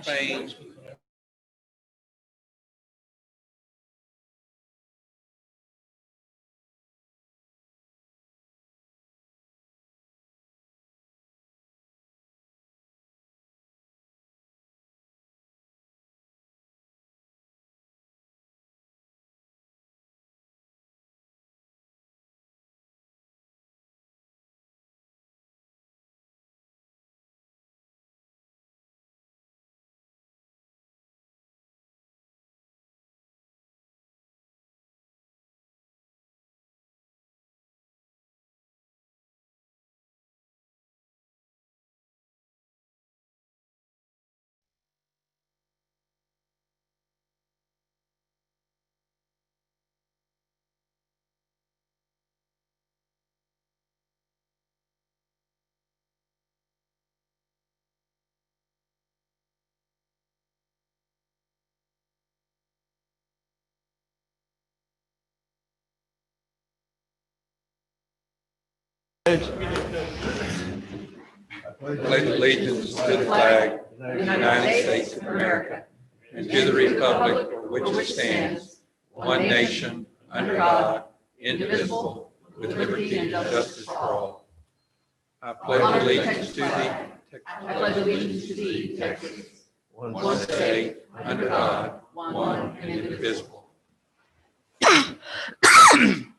Spain, pledge allegiance to the flag of the United States of America and to the republic for which it stands, one nation, under God, indivisible, with liberty and justice for all. I pledge allegiance to thee. I pledge allegiance to thee, Texas, One state, under God, one and indivisible.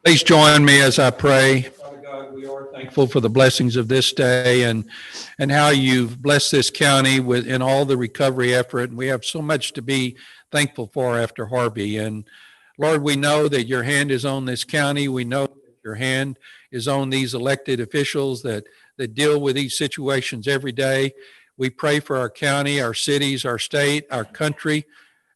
Please join me as I pray. Father God, we are thankful for the blessings of this day and how you've blessed this county in all the recovery effort. And we have so much to be thankful for after Harvey. And Lord, we know that your hand is on this county. We know that your hand is on these elected officials that deal with these situations every day. We pray for our county, our cities, our state, our country.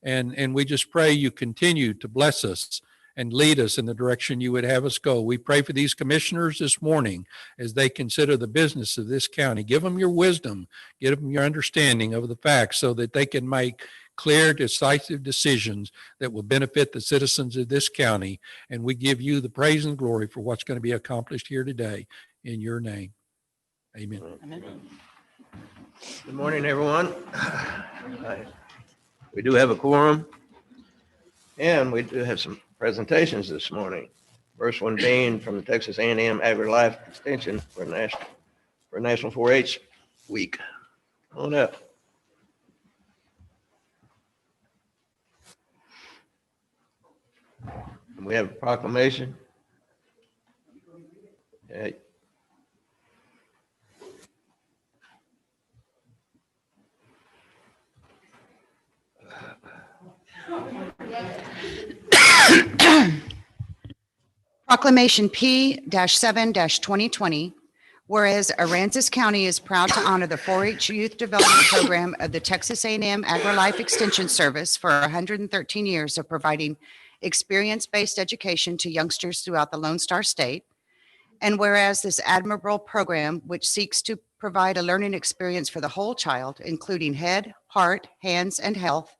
And we just pray you continue to bless us and lead us in the direction you would have us go. We pray for these commissioners this morning as they consider the business of this county. Give them your wisdom, give them your understanding of the facts so that they can make clear, decisive decisions that will benefit the citizens of this county. And we give you the praise and glory for what's going to be accomplished here today in your name. Amen. Amen. Good morning, everyone. We do have a quorum, and we do have some presentations this morning. First one being from the Texas A&M Agri-Life Extension for National 4-H Week. Come on up. And we have a proclamation. Yeah. Proclamation P-7-2020, whereas Aransas County is proud to honor the 4-H Youth Development Program of the Texas A&M Agri-Life Extension Service for 113 years of providing experience-based education to youngsters throughout the Lone Star State. And whereas this admirable program, which seeks to provide a learning experience for the whole child, including head, heart, hands, and health,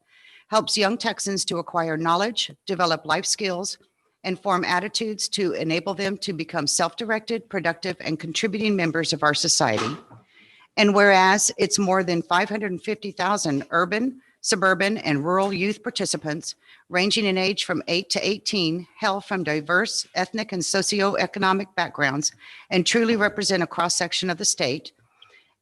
helps young Texans to acquire knowledge, develop life skills, and form attitudes to enable them to become self-directed, productive, and contributing members of our society. And whereas it's more than 550,000 urban, suburban, and rural youth participants ranging in age from 8 to 18, hail from diverse ethnic and socioeconomic backgrounds and truly represent a cross-section of the state.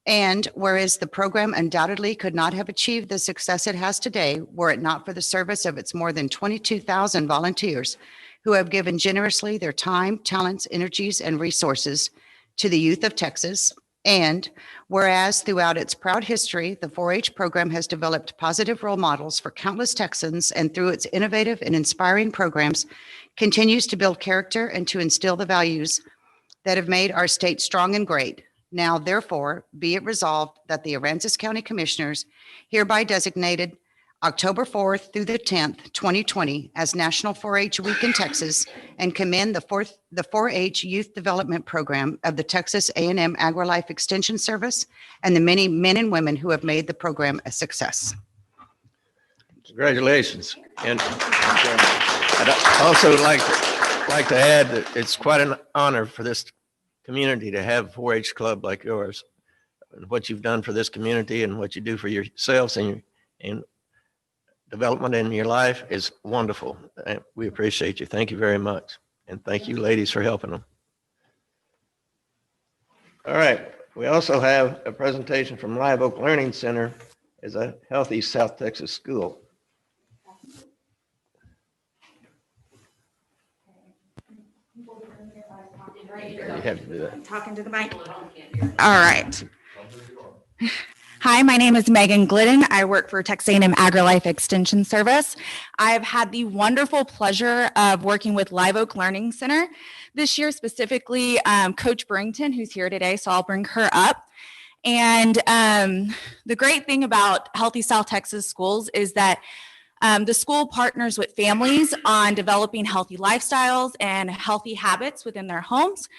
And whereas the program undoubtedly could not have achieved the success it has today were it not for the service of its more than 22,000 volunteers who have given generously their time, talents, energies, and resources to the youth of Texas. And whereas throughout its proud history, the 4-H program has developed positive role models for countless Texans and through its innovative and inspiring programs continues to build character and to instill the values that have made our state strong and great. Now, therefore, be it resolved that the Aransas County Commissioners hereby designated October 4th through the 10th, 2020 as National 4-H Week in Texas and commend the 4-H Youth Development Program of the Texas A&M Agri-Life Extension Service and the many men and women who have made the program a success. Congratulations. And I'd also like to add that it's quite an honor for this community to have a 4-H club like yours. and what you've done for this community and what you do for yourselves and development in your life is wonderful. We appreciate you. Thank you very much. And thank you, ladies, for helping them. All right. We also have a presentation from Live Oak Learning Center as a healthy South Texas school. You have to do that. Talking to the mic. All right. Hi, my name is Megan Glidden. I work for Texas A&M AgriLife Extension Service. I've had the wonderful pleasure of working with Live Oak Learning Center this year, specifically Coach Brington, who's here today, so I'll bring her up. And the great thing about Healthy South Texas Schools is that the school partners with families on developing healthy lifestyles and healthy habits within their homes,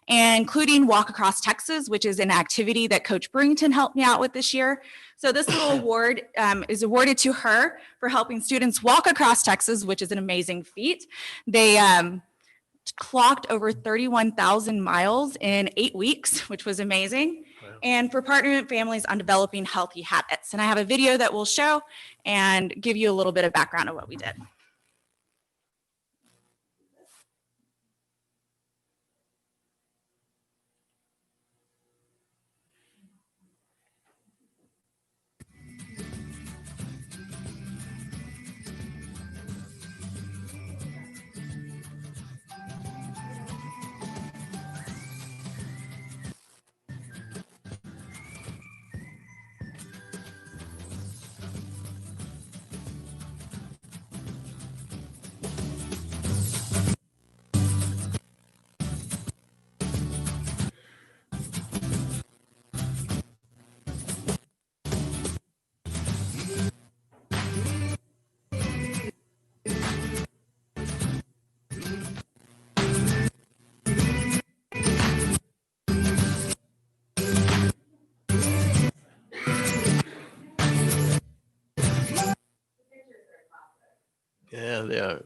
and including Walk Across Texas, which is an activity that Coach Brington helped me out with this year. So this little award is awarded to her for helping students walk across Texas, which is an amazing feat. They clocked over 31,000 miles in 8 weeks, which was amazing. Wow. And for partnering with families on developing healthy habits. And I have a video that we'll show and give you a little bit of background of what we did. Yeah, they are.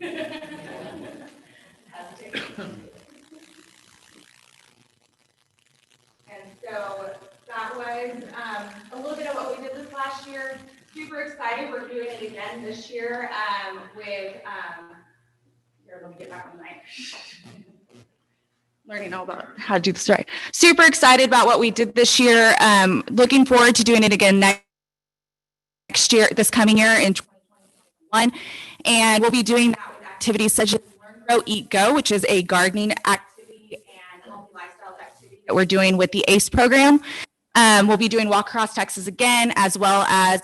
And so that was a little bit of what we did this last year. Super excited. We're doing it again this year with, here, let me get back on the mic. Learning all about how to do this right. Super excited about what we did this year. Looking forward to doing it again next year, this coming year in 2021. And we'll be doing that with activities such as Learn, Grow, Eat, Go, which is a gardening activity and healthy lifestyle activity that we're doing with the ACE program. We'll be doing Walk Across Texas again, as well as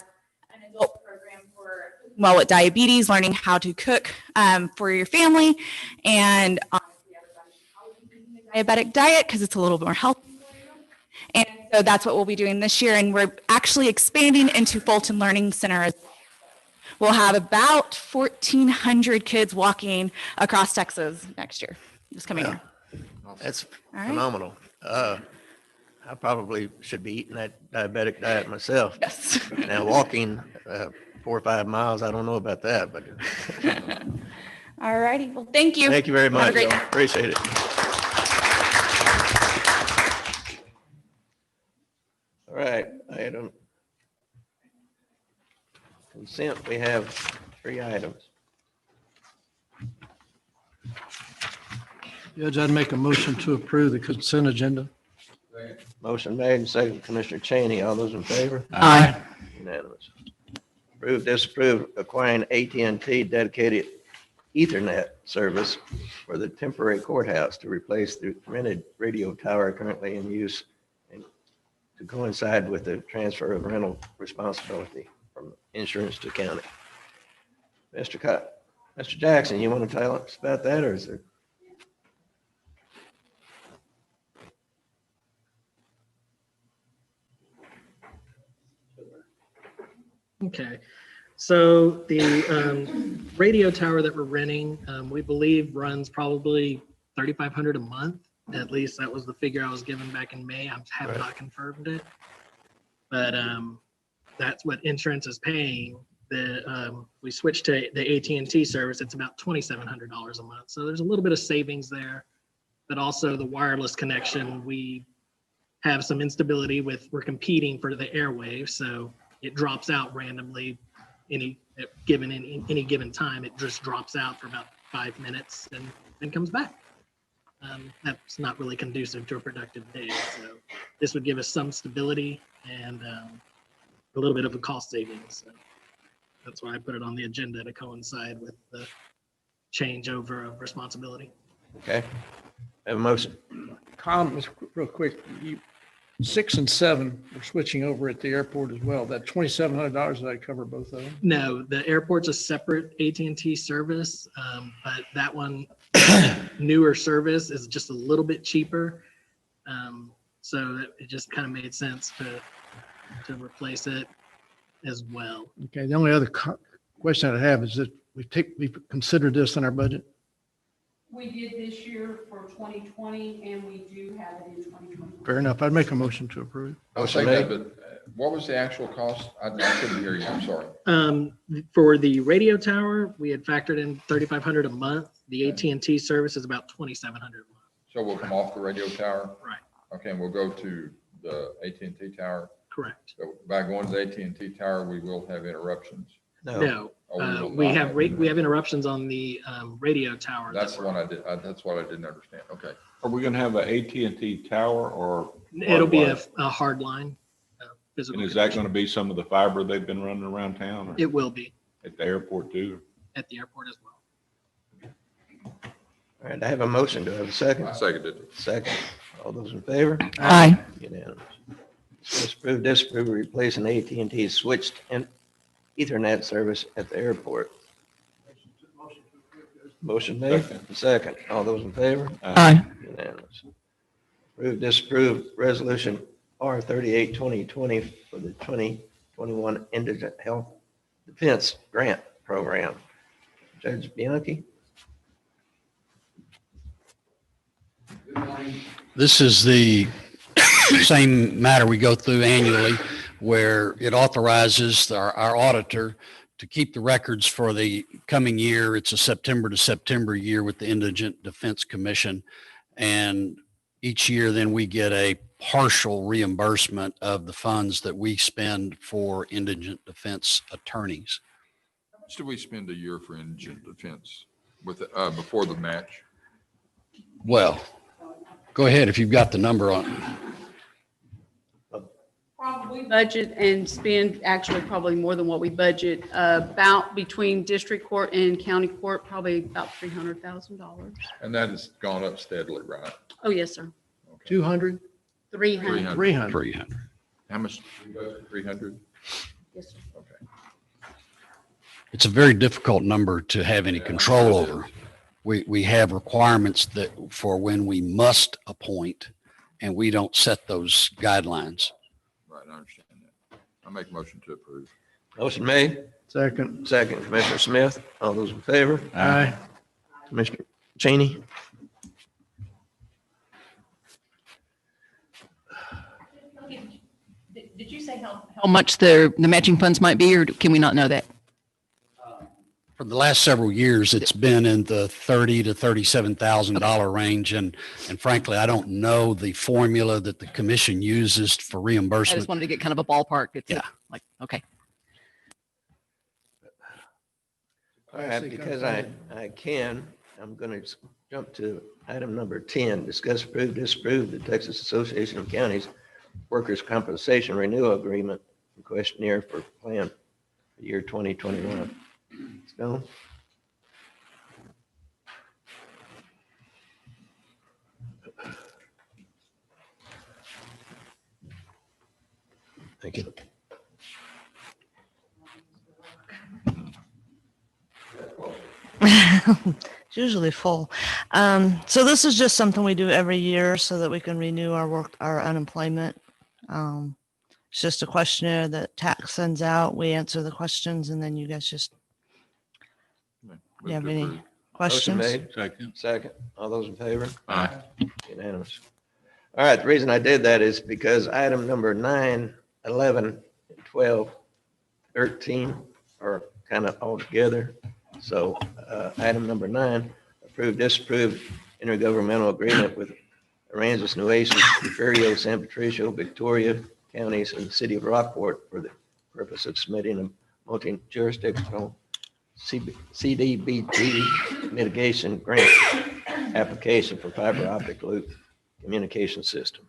an adult program for well with diabetes, learning how to cook for your family. And honestly, everybody should probably be eating a diabetic diet because it's a little more healthy. And so that's what we'll be doing this year. And we're actually expanding into FULTON Learning Center as well. We'll have about 1,400 kids walking across Texas next year, this coming year. That's right. phenomenal. I probably should be eating that diabetic diet myself. Yes. Now walking 4 or 5 miles, I don't know about that, but. All righty. Well, thank you. Thank you very Have a much. great night. Appreciate it. All right, item consent, we have 3 items. Judge, I'd make a motion to approve the consent agenda. Motion made and second, Commissioner Cheney. All those in favor? Aye. Unanimous. Approve, disapprove acquiring AT&T dedicated Ethernet service for the temporary courthouse to replace the rented radio tower currently in use and to coincide with the transfer of rental responsibility from insurance to county. Mr. Jackson, you want to tell us about that, or is there? Okay, so the radio tower that we're renting, we believe runs probably $3,500 a month. At least that was the figure I was given back in May. I have Right. not confirmed it. But that's what insurance is paying. We switched to the AT&T service. It's about $2,700 a month. So there's a little bit of savings there. but also the wireless connection. We have some instability we're competing for the airwaves, so it drops out randomly any given time. It just drops out for about 5 minutes and then comes back. That's not really conducive to a productive day. So this would give us some stability and a little bit of a cost savings. So that's why I put it on the agenda to coincide with the changeover of responsibility. Okay. Have a motion. Colin, just real quick, 6 and 7, we're switching over at the airport as well. That $2,700, did I cover both of them? No, the airport's a separate AT&T service, but that one, newer service, is just a little bit cheaper. So it just kind of made sense to replace it as well. Okay, the only other question I have is that we've considered this in our budget. We did this year for 2020, and we do have it in 2021. Fair enough. I'd make a motion to approve. I'll say that, but what was the actual cost? I couldn't hear you. I'm sorry. For the radio tower, we had factored in $3,500 a month. The AT&T service is about $2,700 a month. So we'll come off the radio tower? Right. Okay, and we'll go to the AT&T tower. Correct. So by going to the AT&T tower, we will have interruptions. No, Oh, we will we not have interruptions on the radio tower. That's the one I did. That's what I didn't understand. Okay. Are we gonna have an AT&T tower or? It'll be a hardwired? hard line. Physical And is that connection. gonna be some of the fiber they've been running around town or It will be at the airport too? at the airport as well. All right, I have a motion. Do I have a second? I seconded it. Second. All those in favor? Aye. Unanimous. Disapprove, replacing AT&T switched and Ethernet service at the airport. Motion made. Second. All those in favor? Aye. Unanimous. Disapprove resolution R38 2020 for the 2021 Indigent Health Defense Grant Program. Judge Bianchi? This is the same matter we go through annually, where it authorizes our auditor to keep the records for the coming year. It's a September to September year with the Indigent Defense Commission. And each year then we get a partial reimbursement of the funds that we spend for indigent defense attorneys. How much do we spend a year for indigent defense with, before the match? Well, go ahead if you've got the number on. Probably budget and spend actually probably more than what we budget, about between district court and county court, probably about $300,000. And that has gone up steadily, right? Oh, yes, sir. 200, 300. 300. 300. How much? 300? Yes, sir. Okay. It's a very difficult number to have any control over. We have requirements that for when we must appoint, and we don't set those guidelines. Right, I understand that. I make a motion to approve. Motion made. Second. Second. Commissioner Smith. All those in favor? Aye. Commissioner Cheney? Did you say how much the matching funds might be, or can we not know that? For the last several years, it's been in the $30,000 to $37,000 range. And frankly, I don't know the formula that the commission uses for I reimbursement. just wanted to get kind of a ballpark. It's Yeah. like, okay. All right, because I can, I'm going to jump to item number 10, discuss, approve, disapprove the Texas Association of Counties Workers' Compensation Renewal Agreement and questionnaire for plan for year 2021. Stone? Thank you. It's usually full. So this is just something we do every year so that we can renew our unemployment. It's just a questionnaire that tax sends out. We answer the questions and then you guys just, Move you have to any approve. Motion questions? made. Second. Second. All those in favor? Aye. Unanimous. All right, the reason I did that is because item number 9, 11, 12, 13 are kind of all together. So item number 9, approve, disapprove intergovernmental agreement with Aransas, Nueces, Refugio, San Patricio, Victoria counties, and the city of Rockport for the purpose of submitting a multi-jurisdictional CDBG mitigation grant application for fiber optic loop communication system.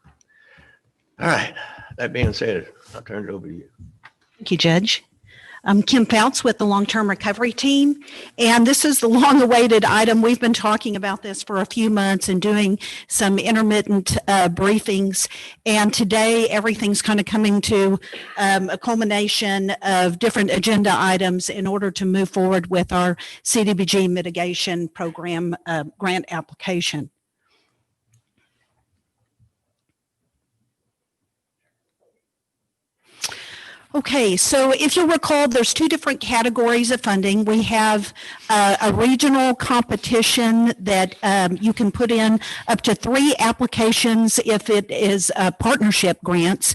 All right, that being said, I'll turn it over to you. Thank you, Judge. I'm Kim Fouts with the Long-Term Recovery Team, and this is the long-awaited item. We've been talking about this for a few months and doing some intermittent briefings, and today everything's kind of coming to a culmination of different agenda items in order to move forward with our CDBG mitigation program grant application. Okay, so if you'll recall, there's two different categories of funding. We have a regional competition that you can put in up to 3 applications if it is partnership grants.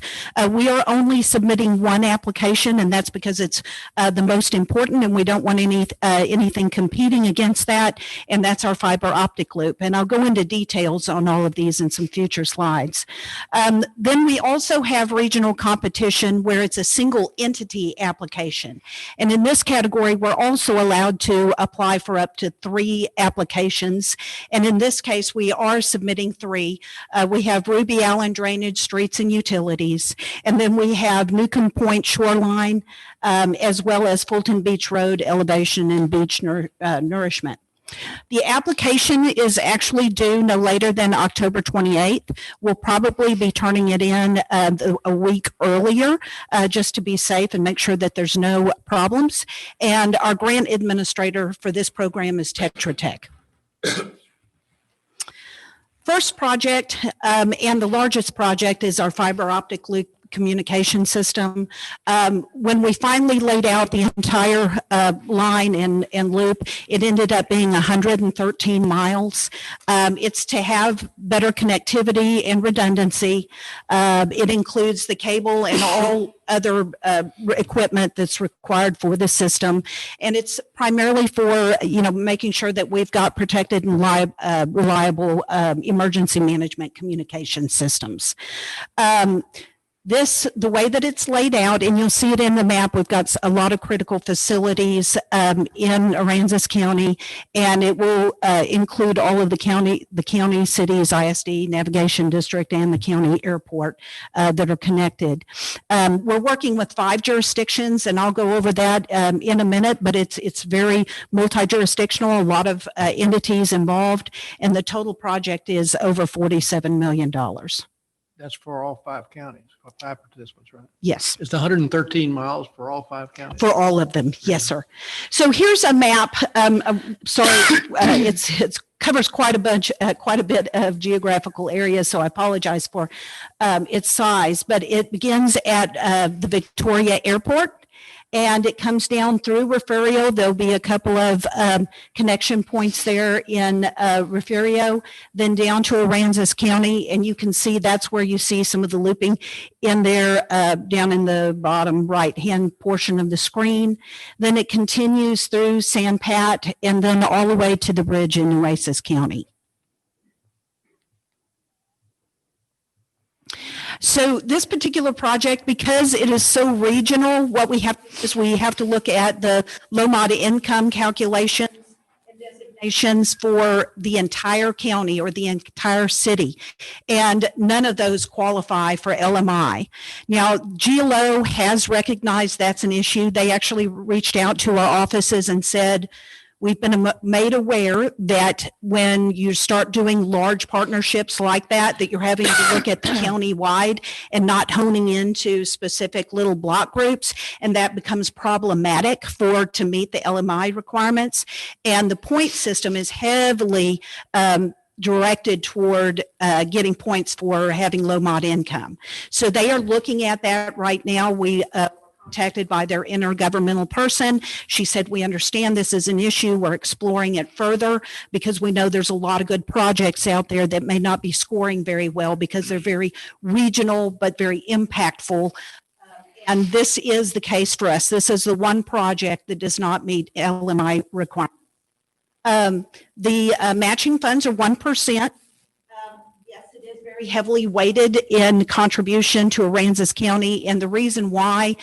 We are only submitting 1 application, and that's because it's the most important, and we don't want anything competing against that, and that's our fiber optic loop. And I'll go into details on all of these in some future slides. Then we also have regional competition where it's a single entity application. And in this category, we're also allowed to apply for up to 3 applications. And in this case, we are submitting 3. We have Ruby Allen Drainage, Streets and Utilities. And then we have NEWCOMB Point Shoreline, as well as Fulton Beach Road Elevation and Beach Nourishment. The application is actually due no later than October 28th. We'll probably be turning it in a week earlier just to be safe and make sure that there's no problems. And our grant administrator for this program is Tetra Tech. First project and the largest project is our fiber optic loop communication system. When we finally laid out the entire line and loop, it ended up being 113 miles. It's to have better connectivity and redundancy. It includes the cable and all other equipment that's required for the system. And it's primarily for, making sure that we've got protected and reliable emergency management communication systems. The way that it's laid out, and you'll see it in the map, we've got a lot of critical facilities in Aransas County, and it will include all of the county, cities, ISD, Navigation District, and the county airport that are connected. We're working with 5 jurisdictions, and I'll go over that in a minute, but it's very multi-jurisdictional, a lot of entities involved, and the total project is over $47 million. That's for all 5 counties, or 5 participants, right? Yes. It's 113 miles for all 5 counties? For all of them, yes, sir. So here's a map. It covers quite a bit of geographical area, so I apologize for its size, but it begins at the Victoria Airport. And it comes down through Refugio. There'll be a couple of connection points there in Refugio, then down to Aransas County. And you can see that's where you see some of the looping in there down in the bottom right-hand portion of the screen. Then it continues through San Pat and then all the way to the bridge in Nueces County. So this particular project, because it is so regional, what we have is we have to look at the low-mod income calculation and designations for the entire county or the entire city. And none of those qualify for LMI. Now, GLO has recognized that's an issue. They actually reached out to our offices and said, we've been made aware that when you start doing large partnerships like that you're having to look at the county-wide and not honing into specific little block groups, and that becomes problematic to meet the LMI requirements. And the point system is heavily directed toward getting points for having low mod income. So they are looking at that right now. We contacted by their intergovernmental person. She said, we understand this is an issue. We're exploring it further because we know there's a lot of good projects out there that may not be scoring very well because they're very regional but very impactful. And this is the case for us. This is the one project that does not meet LMI requirements. The matching funds are 1%. Yes, it is very heavily weighted in contribution to Aransas County. And the reason why,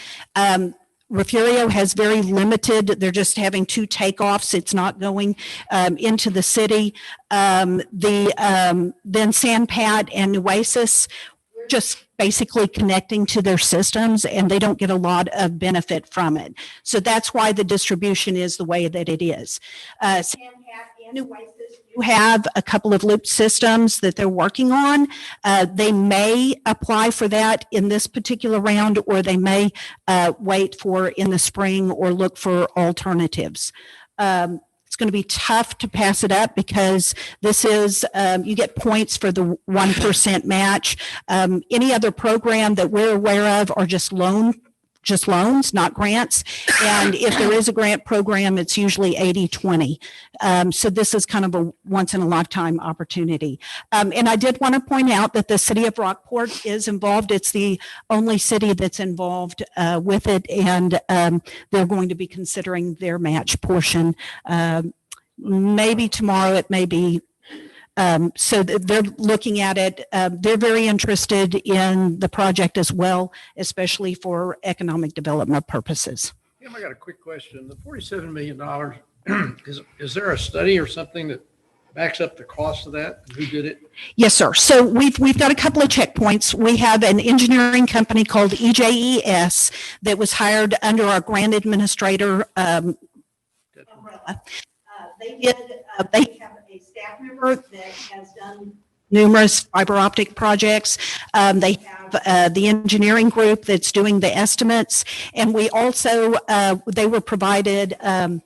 Refugio has very limited, they're just having 2 takeoffs. It's not going into the city. Then Sandpat and Nueces, we're just basically connecting to their systems and they don't get a lot of benefit from it. So that's why the distribution is the way that it is. Sandpat and Nueces do have a couple of loop systems that they're working on. They may apply for that in this particular round, or they may wait for in the spring or look for alternatives. It's going to be tough to pass it up because this is, you get points for the 1% match. Any other program that we're aware of are just loans, not grants. And if there is a grant program, it's usually 80-20. So this is kind of a once in a lifetime opportunity. And I did want to point out that the city of Rockport is involved. It's the only city that's involved with it. And they're going to be considering their match portion. Maybe tomorrow, it may be. So they're looking at it. They're very interested in the project as well, especially for economic development purposes. Yeah, I got a quick question. The $47 million, is there a study or something that backs up the cost of that? Who did it? Yes, sir. So we've got a couple of checkpoints. We have an engineering company called EJES that was hired under our grant administrator umbrella. They have a staff member that has done numerous fiber optic projects. They have the engineering group that's doing the estimates. And we also, they were provided, the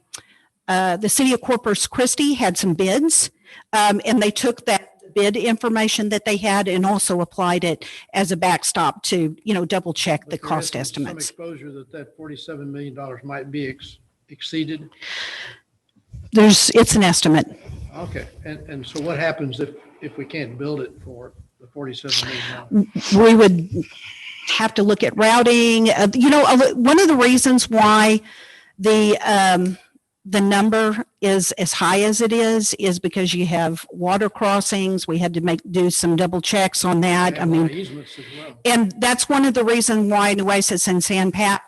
city of Corpus Christi had some bids, and they took that bid information that they had and also applied it as a backstop to, double check the cost estimates. Some exposure that $47 million might be exceeded? It's an estimate. Okay. And so what happens if we can't build it for the $47 million? We would have to look at routing. One of the reasons why the number is as high as it is because you have water crossings. We had to do some double checks on that. Easements as well. And that's one of the reasons why Nueces and Sandpat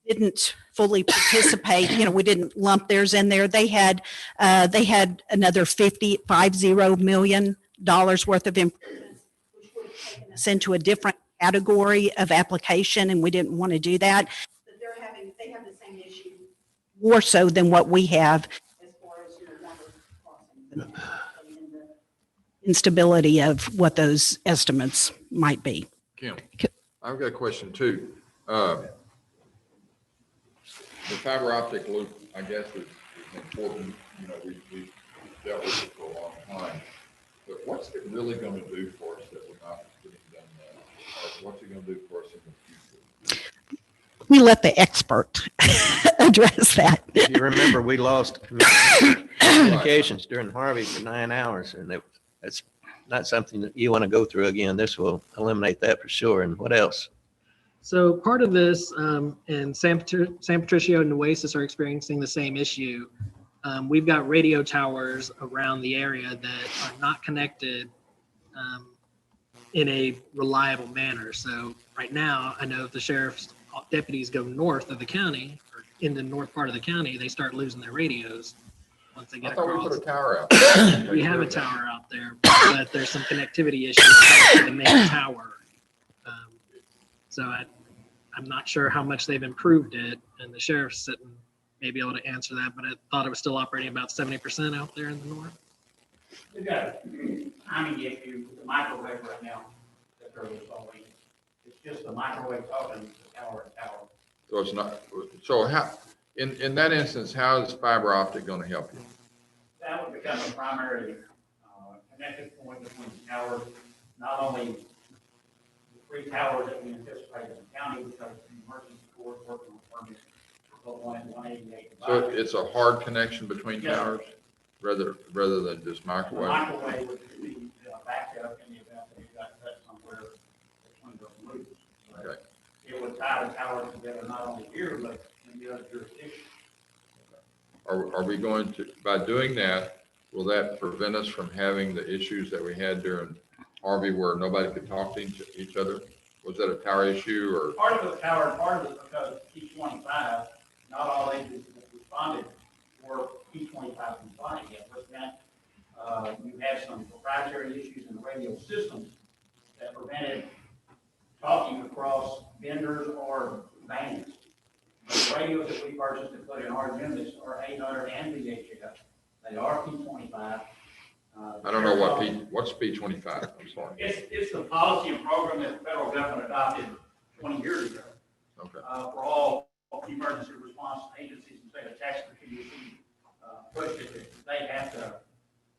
didn't fully participate. We didn't lump theirs in there. They had another $50 million worth of improvements, which would have taken us into a different category of application, and we didn't want to do that. But they have the same issue more so than what we have as far as water crossings and the instability of what those estimates might be. Kim, I've got a question too. The fiber optic loop, I guess, is important. We've dealt with it for a long time. But what's it really going to do for us that we're not getting done now? Or what's it going to do for us in the future? We let the expert address that. If you remember, we lost communications during Harvey for 9 hours, and that's not something that you want to go through again. This will eliminate that for sure. And what else? So part of this, and San Patricio and Nueces are experiencing the same issue. We've got radio towers around the area that are not connected in a reliable manner. So right now, I know if the sheriff's deputies go north of the county or in the north part of the county, they start losing their radios once they get across. I thought we put a tower out there. We have a tower out there, but there's some connectivity issues with the main tower. So I'm not sure how much they've improved it, and the sheriff's may be able to answer that, but I thought it was still operating about 70% out there in the north. We've got a timing issue with the microwave right now that they're installing. It's just the microwave talking to tower to tower. So it's not, so how, in that instance, how is fiber optic going to help you? That would become a primary connected point between the towers, not only the 3 towers that we anticipate in the county because the emergency corps working on permits, but 188. So it's a hard connection between Yes. towers rather than just The microwave? microwave would be backed up in the event that it got cut somewhere between those loops. So Okay. it would tie the towers together not only here, but in the other jurisdictions. Are are we going to, by doing that, will that prevent us from having the issues that we had during Harvey where nobody could talk to each other? Was that a tower issue or? Part of the tower, part of it because P25, not all agencies that responded were P25 compliant yet, which meant you had some proprietary issues in the radio systems that prevented talking across vendors or bands. The radios that we purchased to put in our units are 800 and VHF. They are P25. I don't know what's P25, I'm sorry. It's the policy and program that the federal government adopted 20 years ago. Okay. For all emergency response agencies instead of tax communities, pushed it, that they have to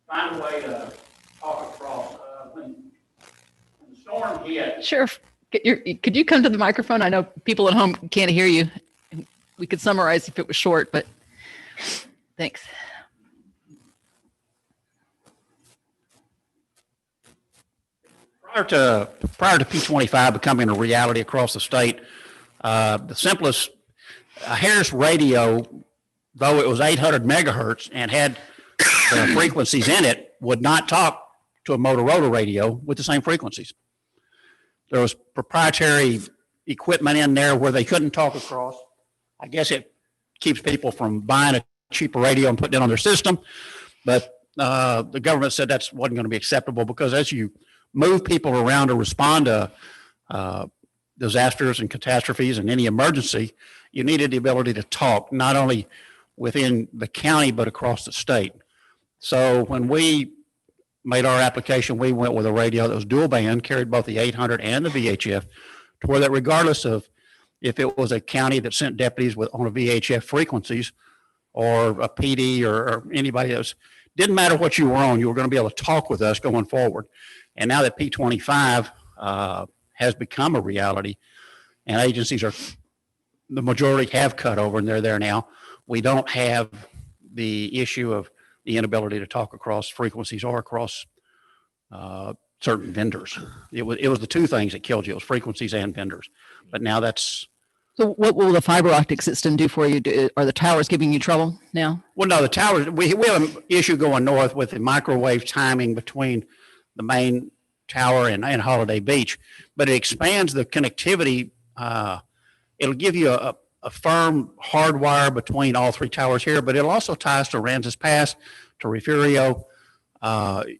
find a way to talk across. When the storm hit, Sheriff, could you come to the microphone? I know people at home can't hear you. We could summarize if it was short, but thanks. Prior to P25 becoming a reality across the state, the simplest, a Harris radio, though it was 800 megahertz and had the frequencies in it, would not talk to a Motorola radio with the same frequencies. There was proprietary equipment in there where they couldn't talk across. I guess it keeps people from buying a cheaper radio and putting it on their system, but the government said that wasn't going to be acceptable because as you move people around to respond to disasters and catastrophes and any emergency, you needed the ability to talk, not only within the county, but across the state. So when we made our application, we went with a radio that was dual band, carried both the 800 and the VHF, to where that regardless of if it was a county that sent deputies on a VHF frequencies or a PD or anybody else, didn't matter what you were on, you were going to be able to talk with us going forward. And now that P25 has become a reality and agencies the majority have cut over and they're there now, we don't have the issue of the inability to talk across frequencies or across certain vendors. It was the two things that killed you. It was frequencies and vendors. But now that's. So what will the fiber optic system do for you? Are the towers giving you trouble now? Well, no, the towers, we have an issue going north with the microwave timing between the main tower and Holiday Beach, but it expands the connectivity. It'll give you a firm hardwire between all three towers here, but it'll also tie us to Aransas Pass, to Refugio.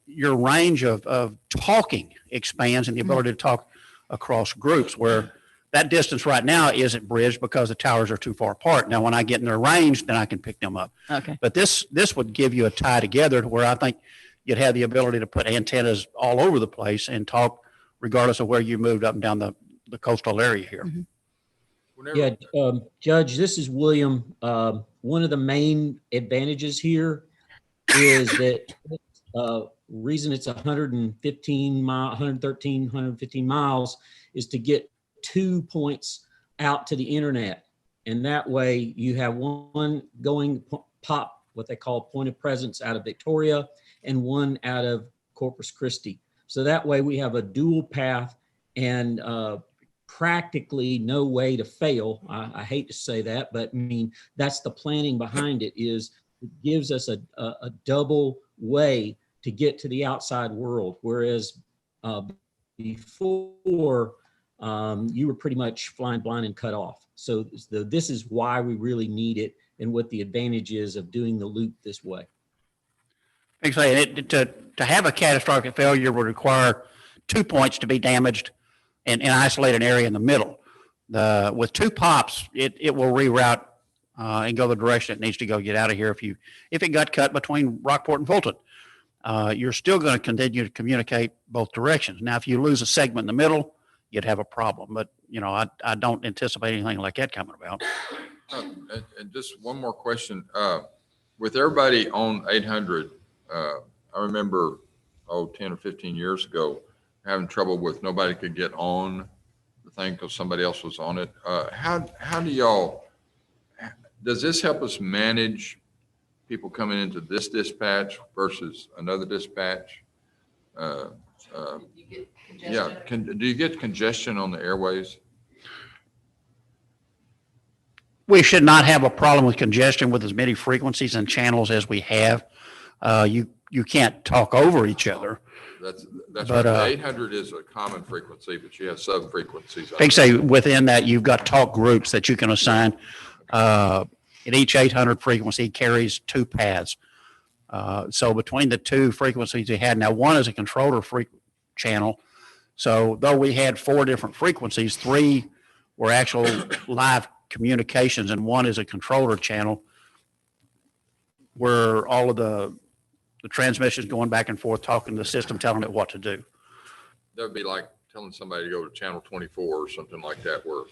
Your range of talking expands and the ability to talk across groups where that distance right now isn't bridged because the towers are too far apart. Now, when I get in their range, then I can pick them up. Okay. But this would give you a tie together to where I think you'd have the ability to put antennas all over the place and talk regardless of where you moved up and down the coastal area here. Mm-hmm. Yeah, Judge, this is William. One of the main advantages here is that reason it's 115 miles is to get 2 points out to the internet. And that way you have one going pop, what they call point of presence out of Victoria, and one out of Corpus Christi. So that way we have a dual path and practically no way to fail. I hate to say that, but I mean, that's the planning behind it. Is it gives us a double way to get to the outside world. Whereas before you were pretty much flying blind and cut off. So this is why we really need it and what the advantage is of doing the loop this way. Exactly. To have a catastrophic failure would require 2 points to be damaged and isolate an area in the middle. With 2 pops, it will reroute and go the direction it needs to go get out of here. If it got cut between Rockport and Fulton, you're still going to continue to communicate both directions. Now, if you lose a segment in the middle, you'd have a problem. But, I don't anticipate anything like that coming about. And just one more question. With everybody on 800, I remember, 10 or 15 years ago, having trouble with nobody could get on the thing because somebody else was on it. How do y'all, does this help us manage people coming into this dispatch versus another dispatch? Yeah, do you get congestion on the airways? we should not have a problem with congestion with as many frequencies and channels as we have. You can't talk over each other. That's But, right. The 800 is a common frequency, but you have sub-frequencies. I think say within that, you've got talk groups that you can assign. And each 800 frequency carries 2 paths. So between the 2 frequencies we had, now one is a controller channel. So though we had 4 different frequencies, 3 were actual live communications and 1 is a controller channel where all of the transmissions going back and forth, talking to the system, telling it what to do. That would be like telling somebody to go to channel 24 or something like that, where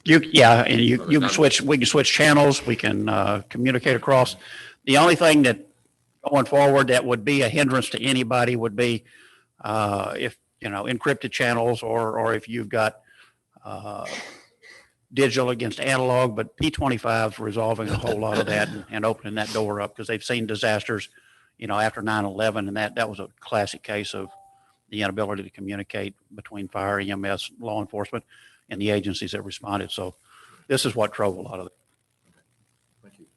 You can switch, we can switch channels, we can communicate across. The only thing that going forward that would be a hindrance to anybody would be if, encrypted channels or if you've got digital against analog, but P25 resolving a whole lot of that and opening that door up because they've seen disasters, after 9/11, and that was a classic case of the inability to communicate between fire, EMS, law enforcement, and the agencies that responded. So this is what drove a lot of it. Thank you.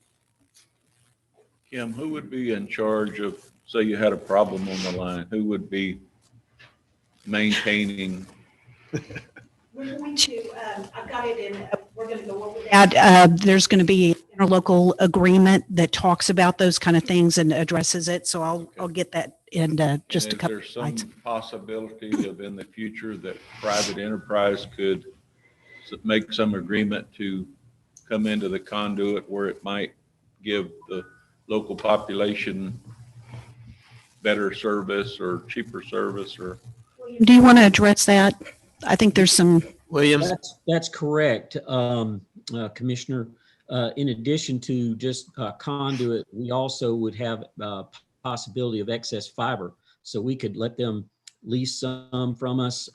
Kim, who would be in charge of, say you had a problem on the line, who would be maintaining? We're going to, I've got it in, we're going to go over that. There's going to be an interlocal agreement that talks about those kind of things and addresses it. So I'll get that in just a couple of slides. Is there some possibility of in the future that private enterprise could make some agreement to come into the conduit where it might give the local population better service or cheaper service? Or do you want to address that? I think there's some. Williams? That's correct, Commissioner. In addition to just conduit, we also would have possibility of excess fiber. So we could let them lease some from us.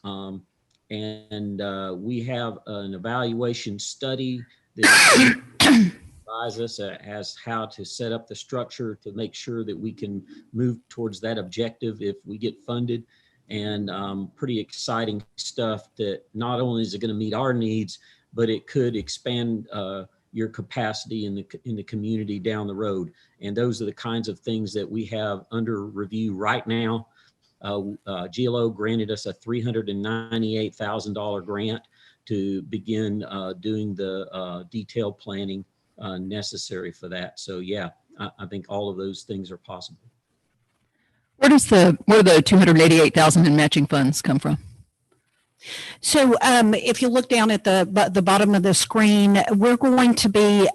And we have an evaluation study that advises us as how to set up the structure to make sure that we can move towards that objective if we get funded. And pretty exciting stuff that not only is it going to meet our needs, but it could expand your capacity in the community down the road. And those are the kinds of things that we have under review right now. GLO granted us a $398,000 grant to begin doing the detailed planning necessary for that. So yeah, I think all of those things are possible. Where do the 288,000 in matching funds come from? So if you look down at the bottom of the screen, we're going to be,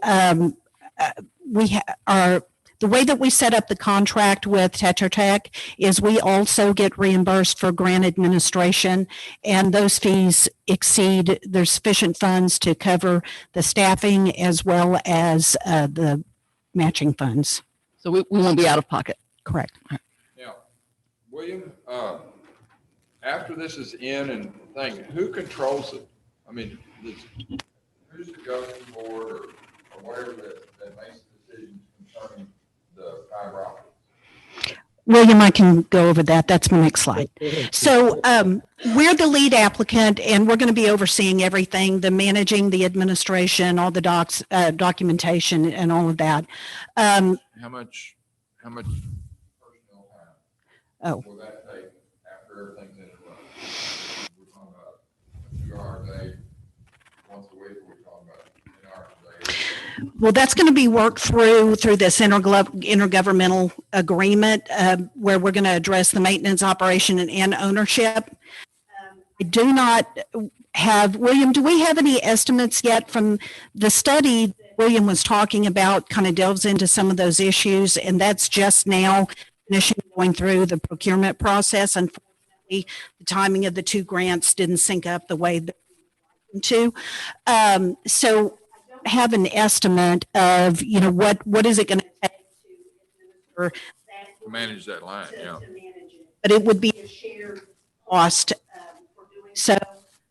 the way that we set up the contract with Tetra Tech is we also get reimbursed for grant administration, and those fees exceed, there's sufficient funds to cover the staffing as well as the matching funds. So we won't be out of pocket. Correct. Now, William, after this is in and thing, who controls it? I mean, who's the governing board or whatever that makes the decisions concerning the fiber optics? William, I can go over that. That's my next slide. So we're the lead applicant, and we're going to be overseeing everything, the managing, the administration, all the documentation, and all of that. How much personnel time will that take after everything's in and running? We're talking about a few hours a day, once a week, we're talking about 10 hours a day. Well, that's going to be worked through this intergovernmental agreement where we're going to address the maintenance, operation, and ownership. I do not have, William, do we have any estimates yet from the study that William was talking about, kind of delves into some of those issues, and that's just now finishing going through the procurement process. Unfortunately, the timing of the 2 grants didn't sync up the way that we wanted to. So have an estimate of, what is it going to take to manage that line, yeah. But it would be a shared cost for doing so.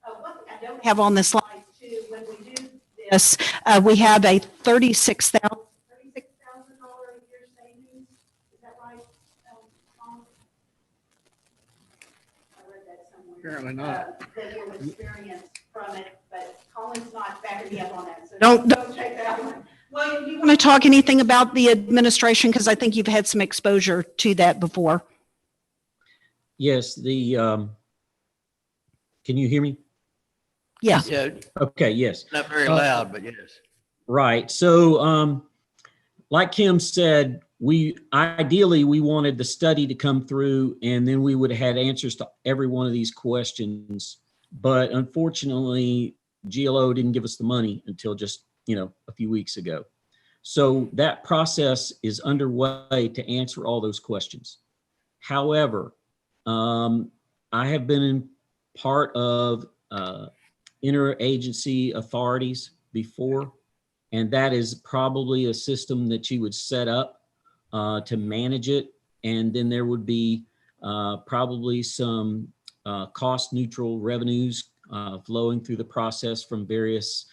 What I don't have on the slide too, when we do this, we have a $36,000 a year savings. Is that right? Tom? I read that somewhere. Apparently not. That we'll experience from it, but Colin's not backing me up on that, so don't take that one. Well, you want to talk anything about the administration? Because I think you've had some exposure to that before. Yes, can you hear me? Yeah. Yeah, Okay, yes. not very loud, but yes. Right. So, like Kim said, ideally we wanted the study to come through and then we would have had answers to every one of these questions. But unfortunately, GLO didn't give us the money until just, a few weeks ago. So that process is underway to answer all those questions. However, I have been in part of interagency authorities before, and that is probably a system that you would set up to manage it. And then there would be probably some cost neutral revenues flowing through the process from various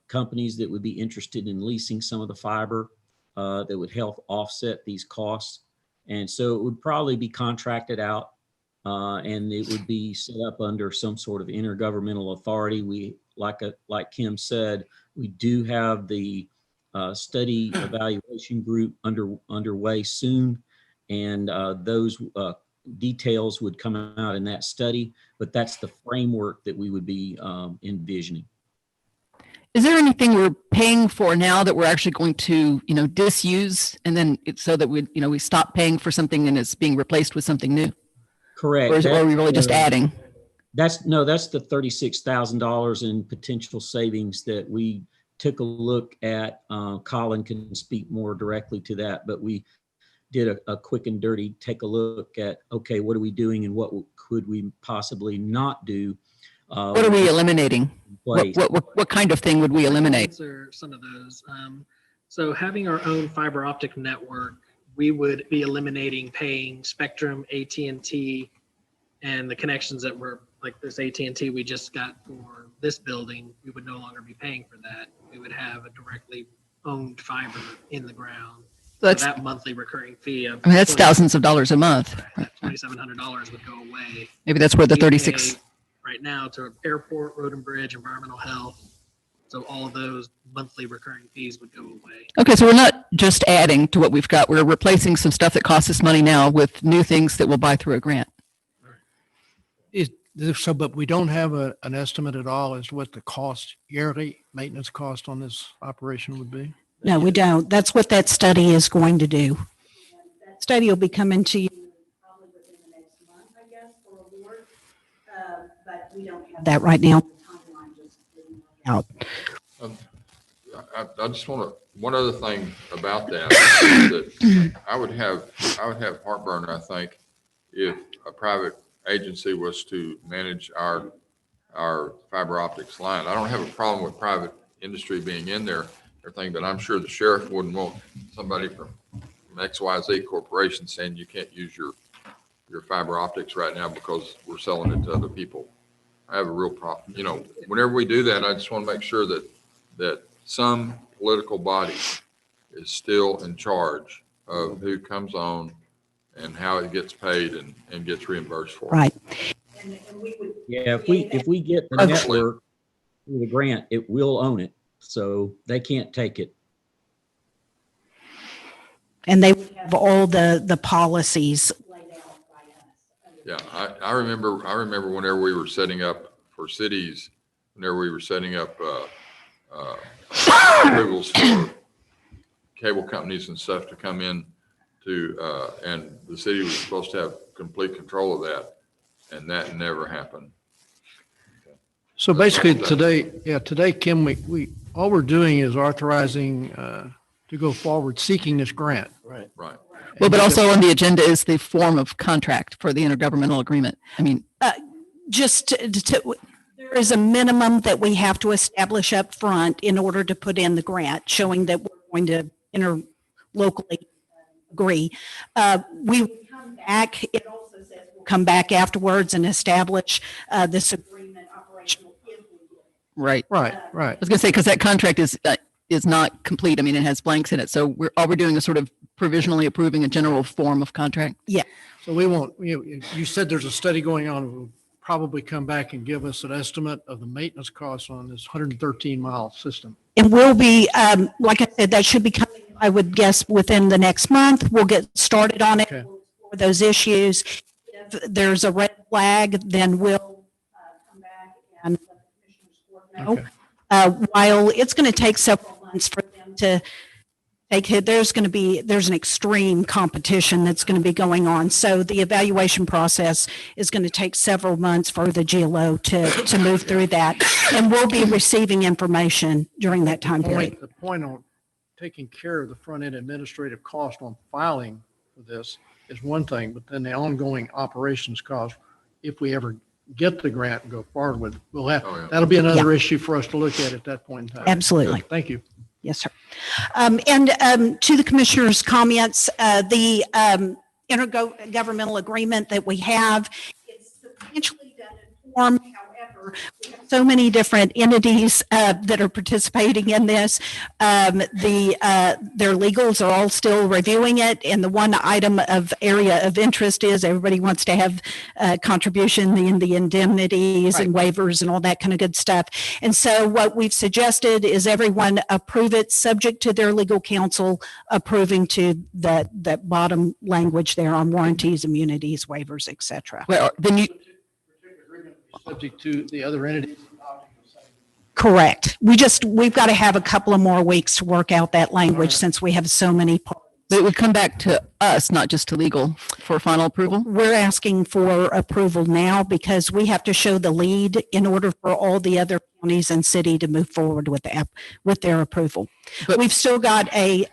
companies that would be interested in leasing some of the fiber that would help offset these costs. And so it would probably be contracted out and it would be set up under some sort of intergovernmental authority. We, like Kim said, we do have the study evaluation group underway soon, and those details would come out in that study, but that's the framework that we would be envisioning. Is there anything we're paying for now that we're actually going to, disuse, and then so that we stop paying for something and it's being replaced with something new? Correct. Or are we really just adding? That's the $36,000 in potential savings that we took a look at. Colin can speak more directly to that, but we did a quick and dirty take a look at, okay, what are we doing and what could we possibly not do? What are we eliminating? What kind of thing would we eliminate? Answer some of those. So having our own fiber optic network, we would be eliminating paying Spectrum, AT&T, and the connections that were like this AT&T we just got for this building. We would no longer be paying for that. We would have a directly owned fiber in the ground. So That's that monthly recurring fee of that's thousands of dollars a month. $2,700 would go away. Maybe that's where the We 36. pay right now to airport, road and bridge, environmental health. So all of those monthly recurring fees would go away. Okay, so we're not just adding to what we've got. We're replacing some stuff that costs us money now with new things that we'll buy through a grant. But we don't have an estimate at all as to what the cost, yearly maintenance cost on this operation would be? No, we don't. That's what that study is going to do. That study will be coming to you probably within the next month, I guess, for award. But we don't have that right now. Out. I just want to, one other thing about that is that I would have heartburn, I think, if a private agency was to manage our fiber optics line. I don't have a problem with private industry being in there, everything, but I'm sure the sheriff wouldn't want somebody from XYZ Corporation saying you can't use your fiber optics right now because we're selling it to other people. I have a real problem. Whenever we do that, I just want to make sure that some political body is still in charge of who comes on and how it gets paid and gets reimbursed for. Right. Yeah, if we get the network through the grant, it will own it, so they can't take it. And they would have all the policies. Yeah, I remember whenever we were setting up for cities, whenever we were setting up approvals for cable companies and stuff to come in to, and the city was supposed to have complete control of that, and that never happened. So basically today, Kim, we all we're doing is authorizing to go forward seeking this grant. Right. Right. Well, but also on the agenda is the form of contract for the intergovernmental agreement. I mean, There is a minimum that we have to establish up front in order to put in the grant, showing that we're going to interlocally agree. We will come back. It also says we'll come back afterwards and establish this agreement operational. right. Right. I was going to say, because that contract is not complete. I mean, it has blanks in it. So all we're doing is sort of provisionally approving a general form of contract. Yeah. So we won't, you said there's a study going on. We'll probably come back and give us an estimate of the maintenance costs on this 113-mile system. And we'll be, like I said, that should be coming, I would guess, within the next month. We'll get started on it. Okay. We'll explore those issues. If there's a red flag, then we'll come back and let the Commissioners Court know. Okay. While it's going to take several months for them to take it, there's an extreme competition that's going to be going on. So the evaluation process is going to take several months for the GLO to move through that. And we'll be receiving information during that time period. The point on taking care of the front-end administrative cost on filing for this is one thing, but then the ongoing operations cost, if we ever get the grant and go forward with it, we'll have, that'll be another issue for us to look at that point in time. Absolutely. Thank you. Yes, sir. And to the commissioner's comments, the intergovernmental agreement that we have is substantially done in form. However, we have so many different entities that are participating in this. Their legals are all still reviewing it. And the one item of area of interest is everybody wants to have contribution in the indemnities and waivers and all that kind of good stuff. And so what we've suggested is everyone approve it subject to their legal counsel approving to that bottom language there on warranties, immunities, waivers, et cetera. Well, then you, Subject to the other entities. Correct. We've got to have a couple of more weeks to work out that language since we have so many parts. but it would come back to us, not just to legal for final approval? We're asking for approval now because we have to show the lead in order for all the other counties and city to move forward with the with their approval. But we've still got a,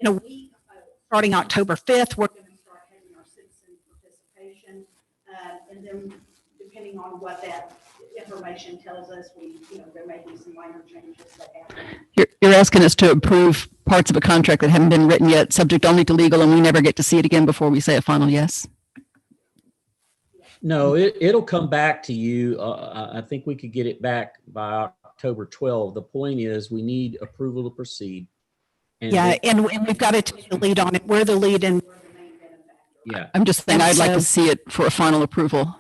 week, starting October 5th, we're going to start having our citizen participation. And then depending on what that information tells us, there may be some minor changes that happen. You're asking us to approve parts of a contract that haven't been written yet, subject only to legal, and we never get to see it again before we say a final yes? No, it'll come back to you. I think we could get it back by October 12. The point is we need approval to proceed. And we've got to take the lead on it. We're the lead and we're the main benefactor. Yeah. I'm just saying I'd like to see it for a final approval.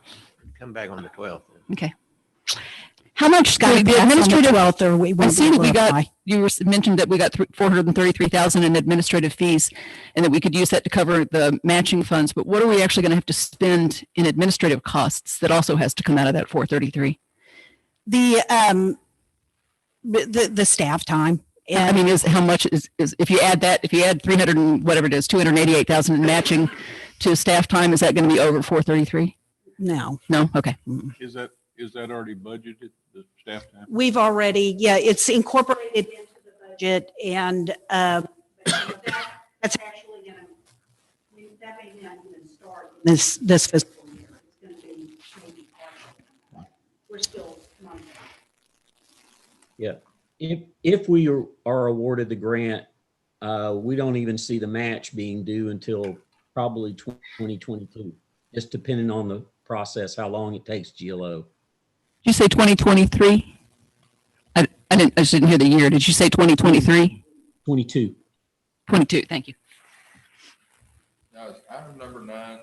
Come back on the 12th. Okay. How much got to be administrative 12th or we I won't see that we got, apply? you mentioned that we got 433,000 in administrative fees and that we could use that to cover the matching funds, but what are we actually going to have to spend in administrative costs that also has to come out of that 433? The staff time. I mean, how much is if you add 300 and whatever it is, 288,000 in matching to staff time, is that going to be over 433? No. No? Okay. Is that already budgeted, the staff time? We've already, it's incorporated into the budget and that's actually going to, that may not even start this fiscal year. It's going to be maybe partial. We're still monitoring. Yeah. If we are awarded the grant, we don't even see the match being due until probably 2022, just depending on the process, how long it takes GLO. Did you say 2023? I just didn't hear the year. Did you say 2023? 22. 22, thank you. Now, is item number 9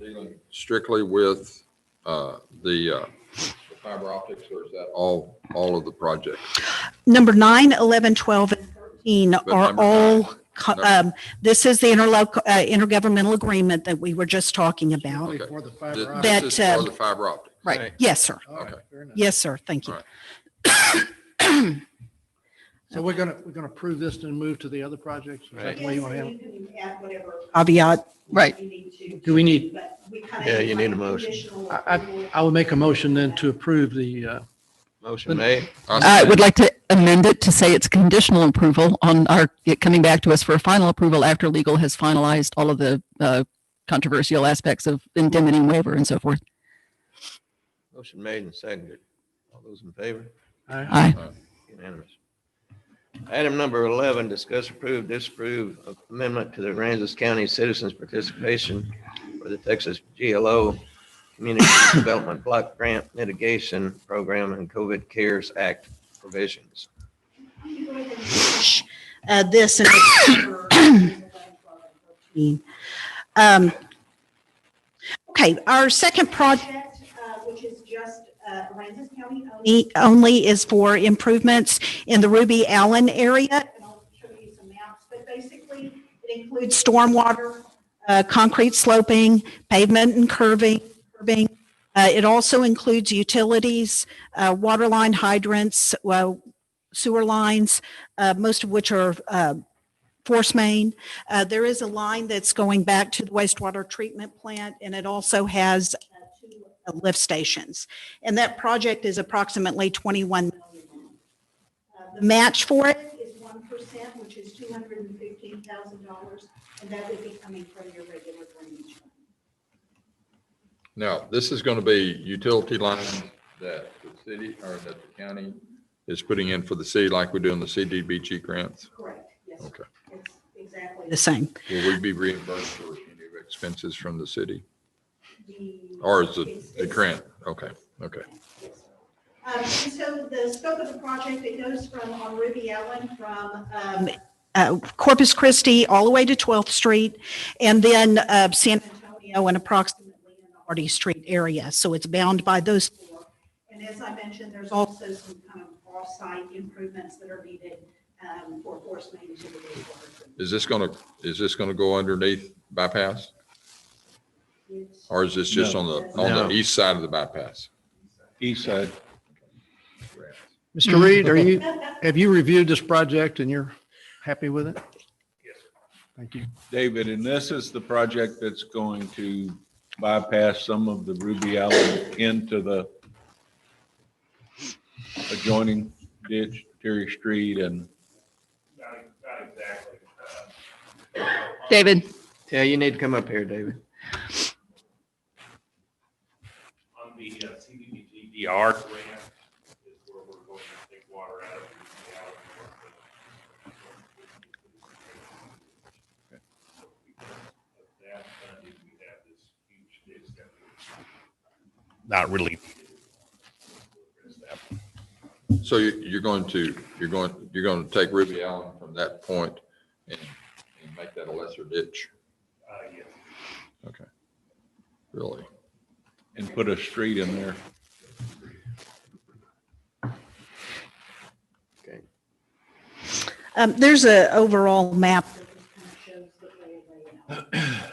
dealing strictly with the fiber optics, or is that all of the projects? Number 9, 11, 12, and 13 are all, this is the intergovernmental agreement that we were just talking about. Okay. For the fiber This optic. is for the fiber optic. Right. Yes, sir. Okay. Fair enough. Yes, sir. Thank you. All So we're gonna approve this and move to the other projects? Is that the way you want to handle it? Caveat. Right. Do we need, Yeah, you need a motion. I would make a motion then to approve the, Motion made. I would like to amend it to say it's conditional approval on it coming back to us for a final approval after legal has finalized all of the controversial aspects of indemnity and waiver and so forth. Motion made and seconded. All those in favor? Aye. Unanimous. Item number 11, discuss, approve, disapprove of amendment to the Aransas County Citizens Participation for the Texas GLO Community Development Block Grant Mitigation Program and COVID CARES Act provisions. This and okay, our second project Aransas County only is for improvements in the Ruby Allen area. And I'll show you some maps, but basically it includes stormwater, concrete sloping, pavement and curbing. It also includes utilities, water line hydrants, sewer lines, most of which are force main. There is a line that's going back to the wastewater treatment plant, and it also has 2 lift stations. And that project is approximately $21 million. The match for it is 1%, which is $215,000, and that would be coming from your regular drainage fund. Now, this is going to be utility lines that the city or that the county is putting in for the city like we do in the CDBG grants? Correct, yes. Okay. It's exactly the same. Will we be reimbursed for any expenses from the city? Or is it the grant? Okay, okay. And so the scope of the project, it goes from on Ruby Allen from Corpus Christi all the way to 12th Street, and then San Antonio and approximately in the Hardy Street area. So it's bound by those 4. And as I mentioned, there's also some kind of off-site improvements that are needed for force main to the wastewater. Is this going to go underneath bypass? Or is this just on the east side of the bypass? East side. Mr. Reed, have you reviewed this project and you're happy with it? Yes. Thank you. David, and this is the project that's going to bypass some of the Ruby Allen into the adjoining ditch, Terry Street and. Not exactly. David, Yeah, you need to come up here, David. On the CDBG-DR grant is where we're going to take water out of the that funding, we have this huge ditch that Not really. So you're going to take Ruby Allen from that point and make that a lesser ditch? yes. Okay. Really? And put a street in there. Okay. There's an overall map that kind of shows the way of layout.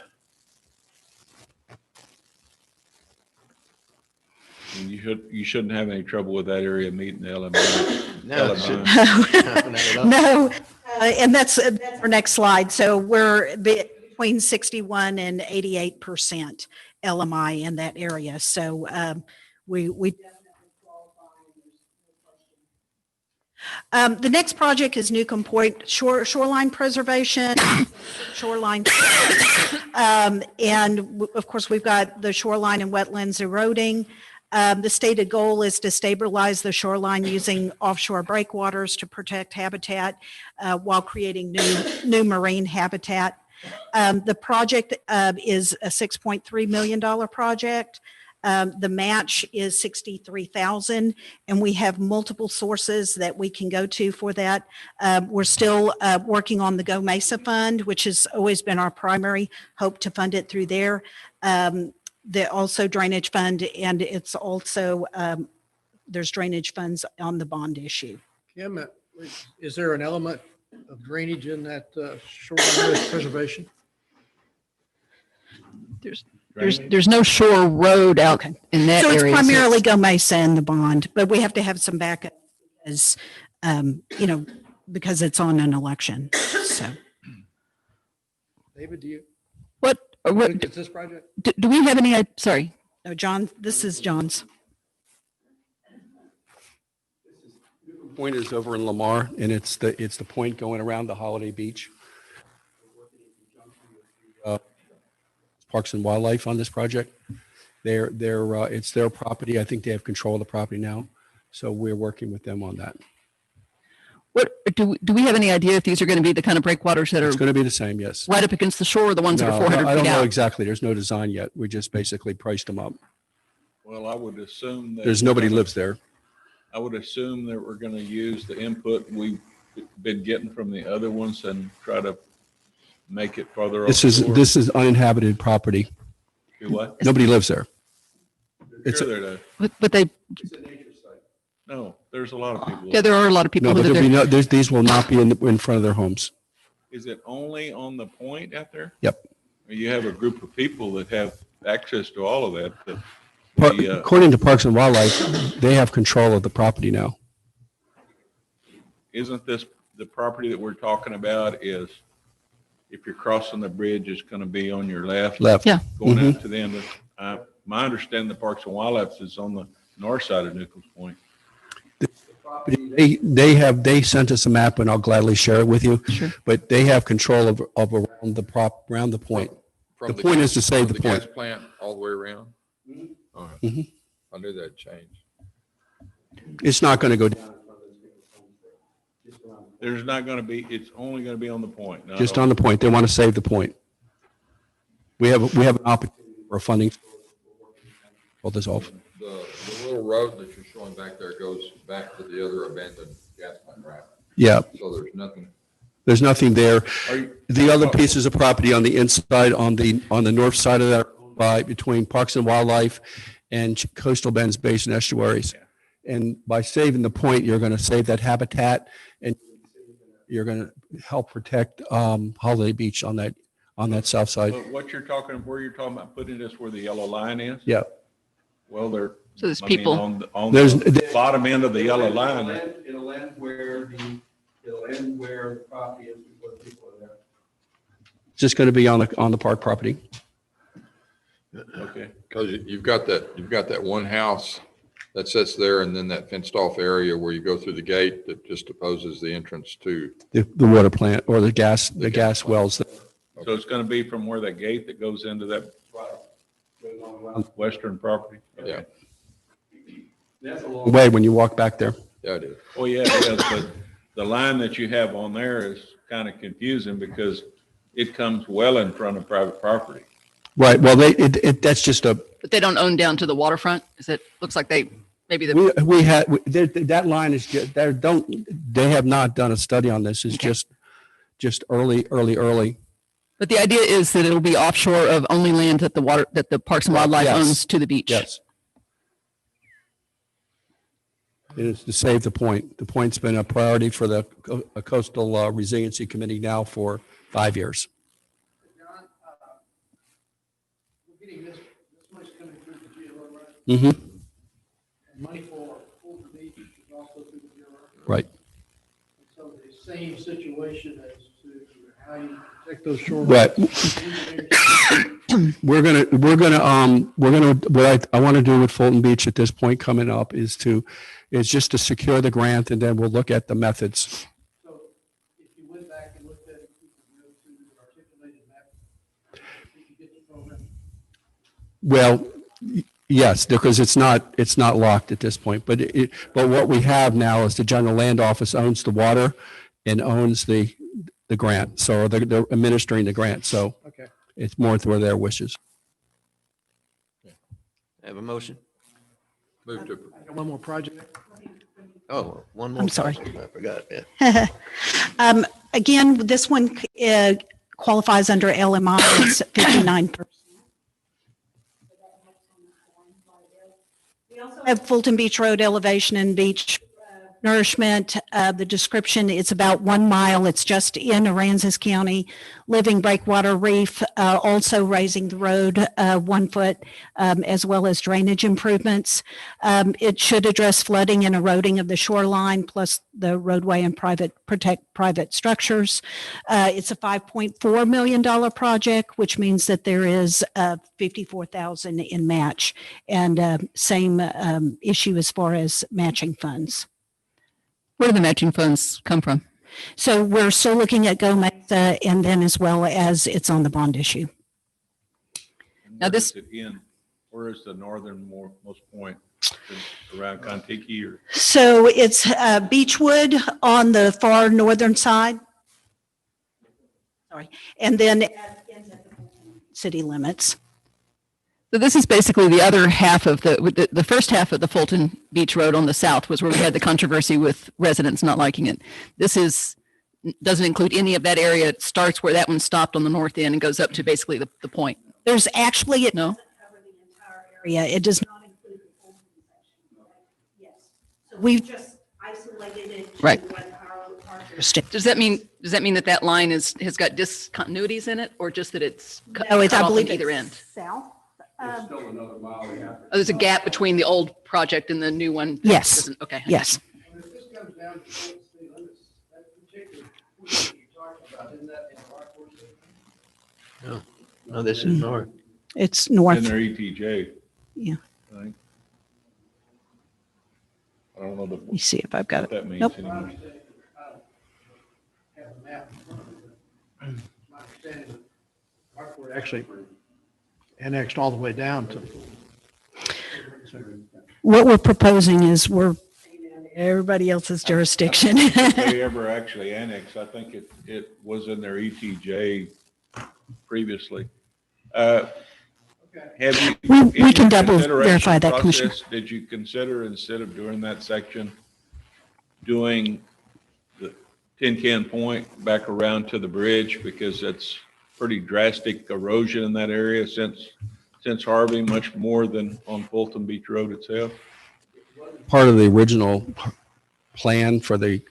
And you shouldn't have any trouble with that area meeting the LMI. No, it shouldn't. No, and that's our next slide. So we're between 61 and 88% LMI in that area. So we definitely qualify. The next project is NEWCOMB Point Shoreline Preservation, Shoreline. And of course, we've got the shoreline and wetlands eroding. The stated goal is to stabilize the shoreline using offshore breakwaters to protect habitat while creating new marine habitat. The project is a $6.3 million project. The match is $63,000, and we have multiple sources that we can go to for that. We're still working on the Go Mesa Fund, which has always been our primary hope to fund it through there. The also drainage fund, and it's also there's drainage funds on the bond issue. Kim, is there an element of drainage in that shoreline preservation? there's no shore road out in that So area. it's primarily Go Mesa and the bond, but we have to have some backup as, because it's on an election, so. David, do you What think it's this project? do we have any, sorry. No, John, this is John's. Point is over in Lamar, and it's the point going around the Holiday Beach. Parks and Wildlife on this project. It's their property. I think they have control of the property now. So we're working with them on that. What do we have any idea if these are going to be the kind of breakwaters that are It's going to be the same, yes. right up against the shore, or the ones that are 400 I don't feet know out? exactly. There's no design yet. We just basically priced them up. Well, I would assume that. There's nobody lives there. I would assume that we're going to use the input we've been getting from the other ones and try to make it farther. This is uninhabited property. Do what? Nobody lives there. It's Sure a- there does. But they, No, there's a lot of people. yeah, there are a lot of people No, who but live there'll be there. no, these will not be in front of their homes. Is it only on the point out there? Yep. You have a group of people that have access to all of that. According to Parks and Wildlife, they have control of the property now. Isn't this, the property that we're talking about is, if you're crossing the bridge, it's going to be on your left. Left. Yeah. Going Mhm. out to the end of, my understanding, the Parks and Wildlife is on the north side of Newcomb's Point. They sent us a map and I'll gladly share it with you. Sure. But they have control of around the point. From The point is to save from the point. gas plant all the way around? All right. Mhm. I knew that changed. It's not going to go down. There's not going to be, it's only going to be on the point. not Just on the point. They want to save the point. We have an opportunity for funding. Pull this off. The little road that you're showing back there goes back to the other abandoned gas plant, right? Yeah. So there's nothing. There's nothing there. Are you- The other pieces of property on the inside, on the north side of that, between Parks and Wildlife and Coastal Bend's Basin estuaries. And by saving the point, you're going to save that habitat and you're going to help protect Holiday Beach on that south side. But where you're talking about putting this where the yellow line is? Yeah. Well, there. So there's I mean, people. On There's- the bottom end of the yellow line. It'll end where the property is before the people are there. It's just going to be on the park property. Okay. Because you've got that one house that sits there and then that fenced off area where you go through the gate that just opposes the entrance to. The water plant or the gas wells. So it's going to be from where that gate that goes into that western property? Yeah. That's a long way when you walk back there. Yeah, it is. Oh, yeah, it is, but the line that you have on there is kind of confusing because it comes well in front of private property. Right. Well, that's just a, But they don't own down to the waterfront? Is it, looks like they, maybe the, that line is just, they have not done a study on this. It's just early. but the idea is that it'll be offshore of only land that the Parks and Wildlife Yes. owns to the beach. Yes. It is to save the point. The point's been a priority for the Coastal Resiliency Committee now for 5 years. Mm-hmm. Money for Fulton Beach is also through the Bureau. Right. So the same situation as to how you protect those shorelines. Right. We're gonna, what I want to do with Fulton Beach at this point coming up is just to secure the grant and then we'll look at the methods. So if you went back and looked at it, you could go to the articulated map. You could get the program. Well, yes, because it's not locked at this point, but what we have now is the General Land Office owns the water and owns the grant. So they're administering the grant. So Okay. it's more through their wishes. Have a motion? Move to. I got one more project. Oh, one more. I'm sorry. question. I forgot, yeah. Again, this one qualifies under LMI. It's 59%. We also have Fulton Beach Road elevation and beach nourishment. The description is about 1 mile. It's just in Aransas County, living breakwater reef, also raising the road 1 foot, as well as drainage improvements. It should address flooding and eroding of the shoreline, plus the roadway and protect private structures. It's a $5.4 million project, which means that there is $54,000 in match, and same issue as far as matching funds. Where do the matching funds come from? So we're still looking at GOMEXA, and then as well as it's on the bond issue. Now this- Where is it in? Where is the northernmost point? Is it around Contiki or? So it's Beechwood on the far northern side. Sorry, and then ends at the city limits. So this is basically the other half of the first half of the Fulton Beach Road on the south was where we had the controversy with residents not liking it. This doesn't include any of that area. It starts where that one stopped on the north end and goes up to basically the point. There's actually, it No? doesn't cover the entire area. It does not include We've just isolated it to Right. what our jurisdiction. Does that mean that line has got discontinuities in it, or just that it's cut No, it's, cut I off on believe either it's end? south. Oh, there's a gap between the old project and the new one? that Yes. doesn't- Okay. Yes. No, this is north. It's In north. their ETJ. Yeah. I think. I don't know Let me see if I've got what it. that means Nope. anymore. We're actually annexed all the way down to. What we're proposing is we're everybody else's jurisdiction. If they ever actually annexed, I think it was in their ETJ previously. Have you? We in your can double consideration verify that, Commissioner. process, did you consider, instead of doing that section, doing the tin can point back around to the bridge? Because that's pretty drastic erosion in that area since Harvey, much more than on Fulton Beach Road itself. Part of the original plan for the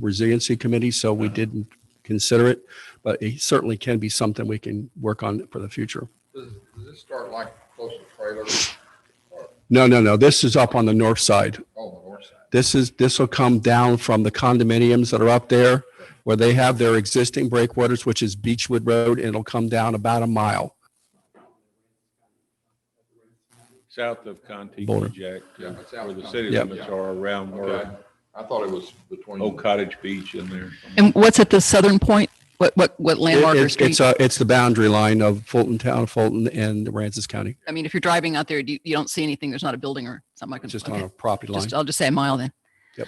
resiliency committee, so we didn't consider it, but it certainly can be something we can work on for the future. Does this start like close to trailers? No. This is up on the north side. Oh, the north side. This will come down from the condominiums that are up there where they have their existing breakwaters, which is Beechwood Road, and it'll come down about a mile. South of Conti, Border. Jack, Yeah, it's out where the of city Yep. limits are around Okay. where I thought it was between. Old Cottage Beach in there. And what's at the southern point? What landmark or street? It's the boundary line of Fulton Town, Fulton, and Aransas County. I mean, if you're driving out there, you don't see anything. There's not a building or something like that. It's just on a property line. I'll just say a mile then. Yep.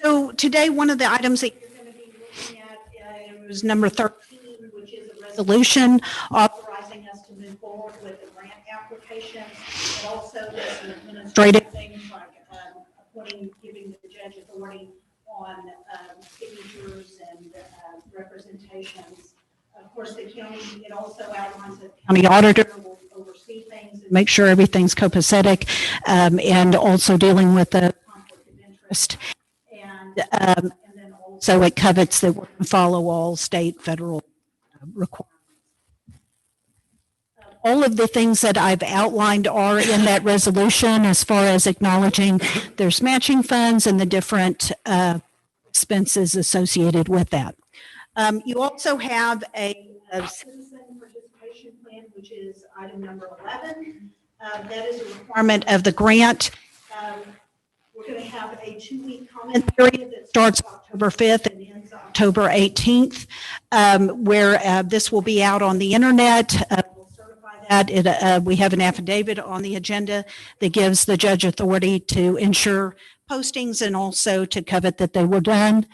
So today, one of the items that you're going to be looking at is number 13, which is a resolution authorizing us to move forward with the grant applications. It also does some administrative things like giving the judge authority on signatures and representations. Of course, the county, it also outlines that the county auditor will oversee things and make sure everything's copacetic, and also dealing with the conflict of interest. And then also it covets that we're going to follow all state, federal requirements. All of the things that I've outlined are in that resolution as far as acknowledging there's matching funds and the different expenses associated with that. You also have a citizen participation plan, which is item number 11. That is a requirement of the grant. We're going to have a 2-week comment period that starts October 5th and ends October 18th, where this will be out on the internet. We'll certify that. We have an affidavit on the agenda that gives the judge authority to ensure postings and also to covet that they were done.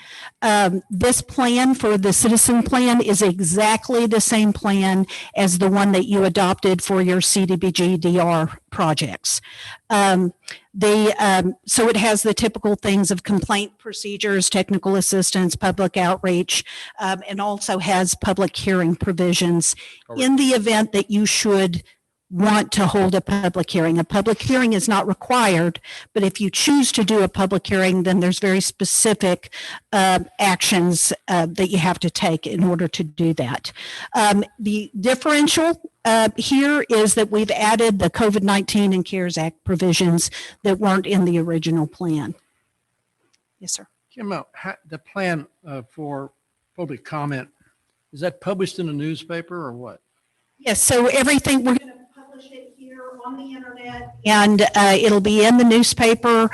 This plan for the citizen plan is exactly the same plan as the one that you adopted for your CDBG DR projects. So it has the typical things of complaint procedures, technical assistance, public outreach, and also has public hearing provisions in the event that you should want to hold a public hearing. A public hearing is not required, but if you choose to do a public hearing, then there's very specific actions that you have to take in order to do that. The differential here is that we've added the COVID-19 and CARES Act provisions that weren't in the original plan. Yes, sir. Kim, the plan for public comment, is that published in a newspaper or what? Yes, so everything, we're going to publish it here on the internet, and it'll be in the newspaper,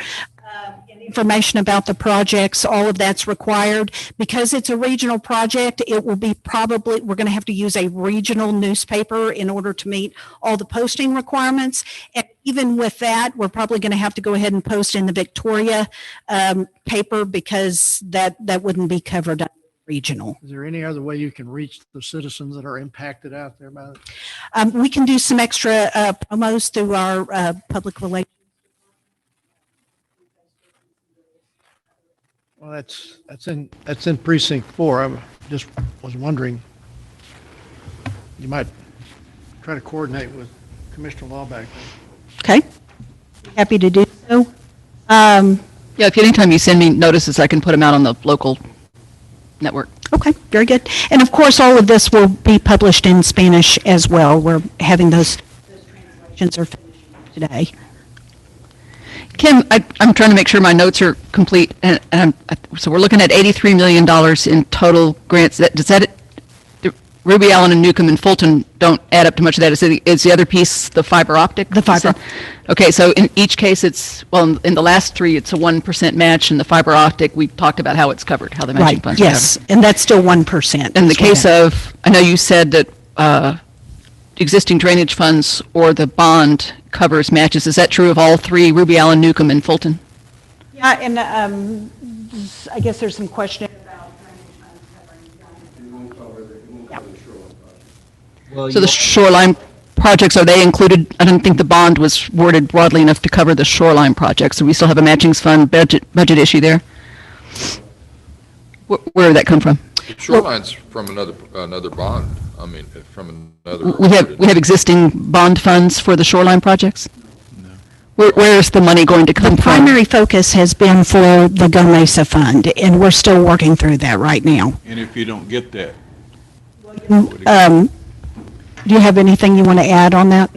and information about the projects, all of that's required. Because it's a regional project, it will be probably, we're going to have to use a regional newspaper in order to meet all the posting requirements. And even with that, we're probably going to have to go ahead and post in the Victoria paper, because that wouldn't be covered up regional. Is there any other way you can reach the citizens that are impacted out there by it? We can do some extra promos through our public relations. Well, that's in precinct 4. I just was wondering, you might try to coordinate with Commissioner Law back Okay, happy to do so. Yeah, if anytime you send me notices, I can put them out on the local network. Okay, very good. And of course, all of this will be published in Spanish as well. We're having those translations are finished today. Kim, I'm trying to make sure my notes are complete, so we're looking at $83 million in total grants. Ruby Allen and Newcomb and Fulton don't add up to much of that. Is the other piece the fiber optic? The fiber. Okay, so in each case, in the last three, it's a 1% match, and the fiber optic, we've talked about how it's covered, how the matching Right, funds are yes, covered. and that's still 1%. In the case of, I know you said that existing drainage funds or the bond covers matches. Is that true of all three, Ruby Allen, Newcomb, and Fulton? Yeah, and I guess there's some question about Well, So the shoreline projects, are they included? I don't think the bond was worded broadly enough to cover the shoreline projects. So we still have a matching fund budget issue there? Where did that come from? Shoreline's from another bond. I mean, from another. We have existing bond funds for the shoreline projects? No. Where is the money going to come the from? primary focus has been for the Go Mesa Fund, and we're still working through that right now. And if you don't get that? Do you have anything you want to add on that?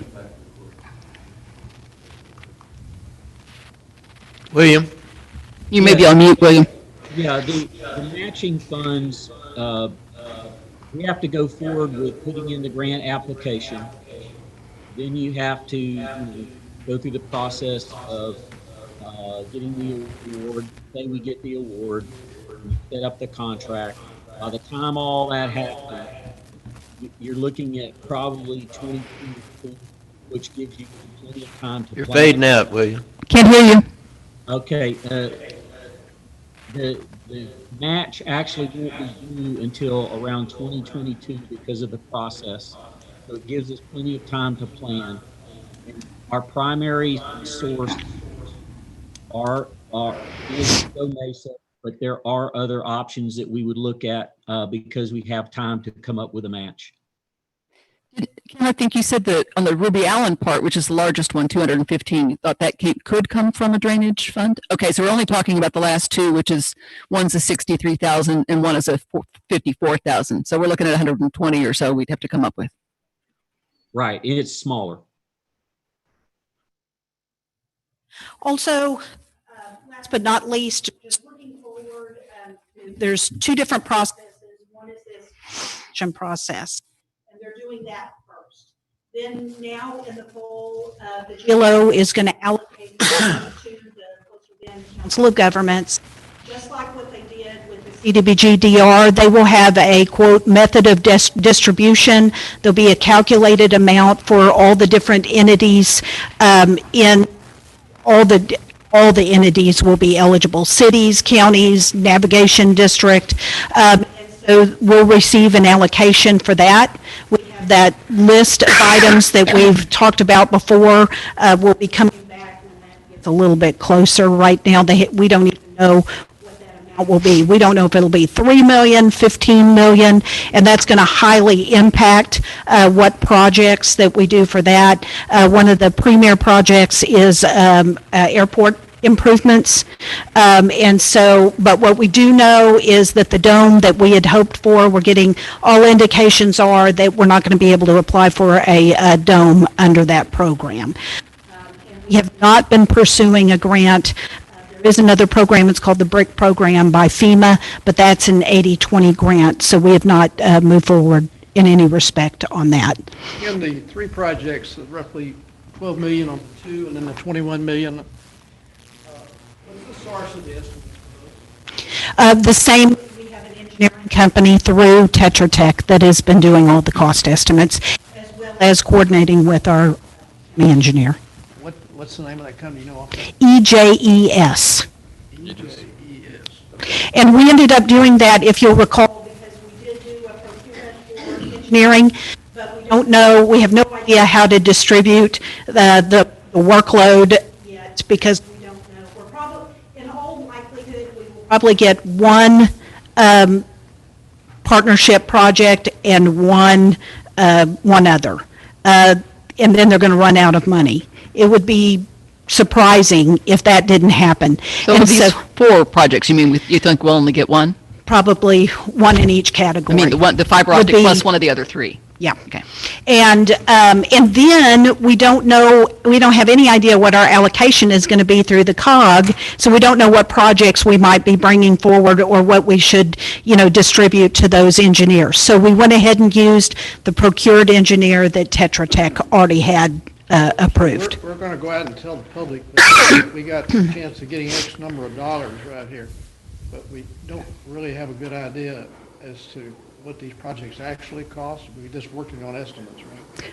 William? You may be on mute, William. Yeah, the matching funds, we have to go forward with putting in the grant application. Then you have to go through the process of getting the award. Say we get the award, we set up the contract. By the time all that happens, you're looking at probably 2022, which gives you plenty of time to You're plan. fading out, William. Can't hear you. Okay, the match actually won't be due until around 2022 because of the process. So it gives us plenty of time to plan. And our primary source is Go Mesa, but there are other options that we would look at because we have time to come up with a match. Kim, I think you said that on the Ruby Allen part, which is the largest one, 215, you thought that could come from a drainage fund? Okay, so we're only talking about the last two, which is one's a 63,000 and one is a 54,000. So we're looking at 120 or so we'd have to come up with. Right, and it's smaller. Also, last but not least, just looking forward, there's two different processes. One is this action process, and they're doing that first. Then now in the fall, the GLO is going to allocate to the Council of Governments, just like what they did with the CDBG-DR. They will have a, quote, method of distribution. There'll be a calculated amount for all the different entities in all the entities will be eligible: cities, counties, navigation district. And so we'll receive an allocation for that. We have that list of items that we've talked about before. We'll be coming back when that gets a little bit closer. Right now, we don't even know what that amount will be. We don't know if it'll be 3 million, 15 million, and that's going to highly impact what projects that we do for that. One of the premier projects is airport improvements. And so, but what we do know is that the dome that we had hoped for, we're getting, all indications are that we're not going to be able to apply for a dome under that program. We have not been pursuing a grant. There is another program, it's called the BRIC program by FEMA, but that's an 80-20 grant, so we have not moved forward in any respect on that. In the three projects, roughly 12 million on the two, and then the 21 million. What's the source of this? The same, we have an engineering company through Tetra Tech that has been doing all the cost estimates, as well as coordinating with our engineer. What's the name of that company? You know? EJES. EJES. And we ended up doing that, if you'll recall, because we did do a procurement for engineering, but we don't know, we have no idea how to distribute the workload yet, because we don't know. We're probably, in all likelihood, we will probably get one partnership project and one other. and then they're going to run out of money. It would be surprising if that didn't happen. So And of these 4 projects, you mean you think we'll only get one? probably one in each I category. mean, the fiber Would optic be- plus one of the other 3. Yeah. Okay. And then we don't know, we don't have any idea what our allocation is going to be through the COG, so we don't know what projects we might be bringing forward or what we should, distribute to those engineers. So we went ahead and used the procured engineer that Tetra Tech already had approved. We're going to go out and tell the public that we got a chance of getting X number of dollars right here, but we don't really have a good idea as to what these projects actually cost. We're just working on estimates, right?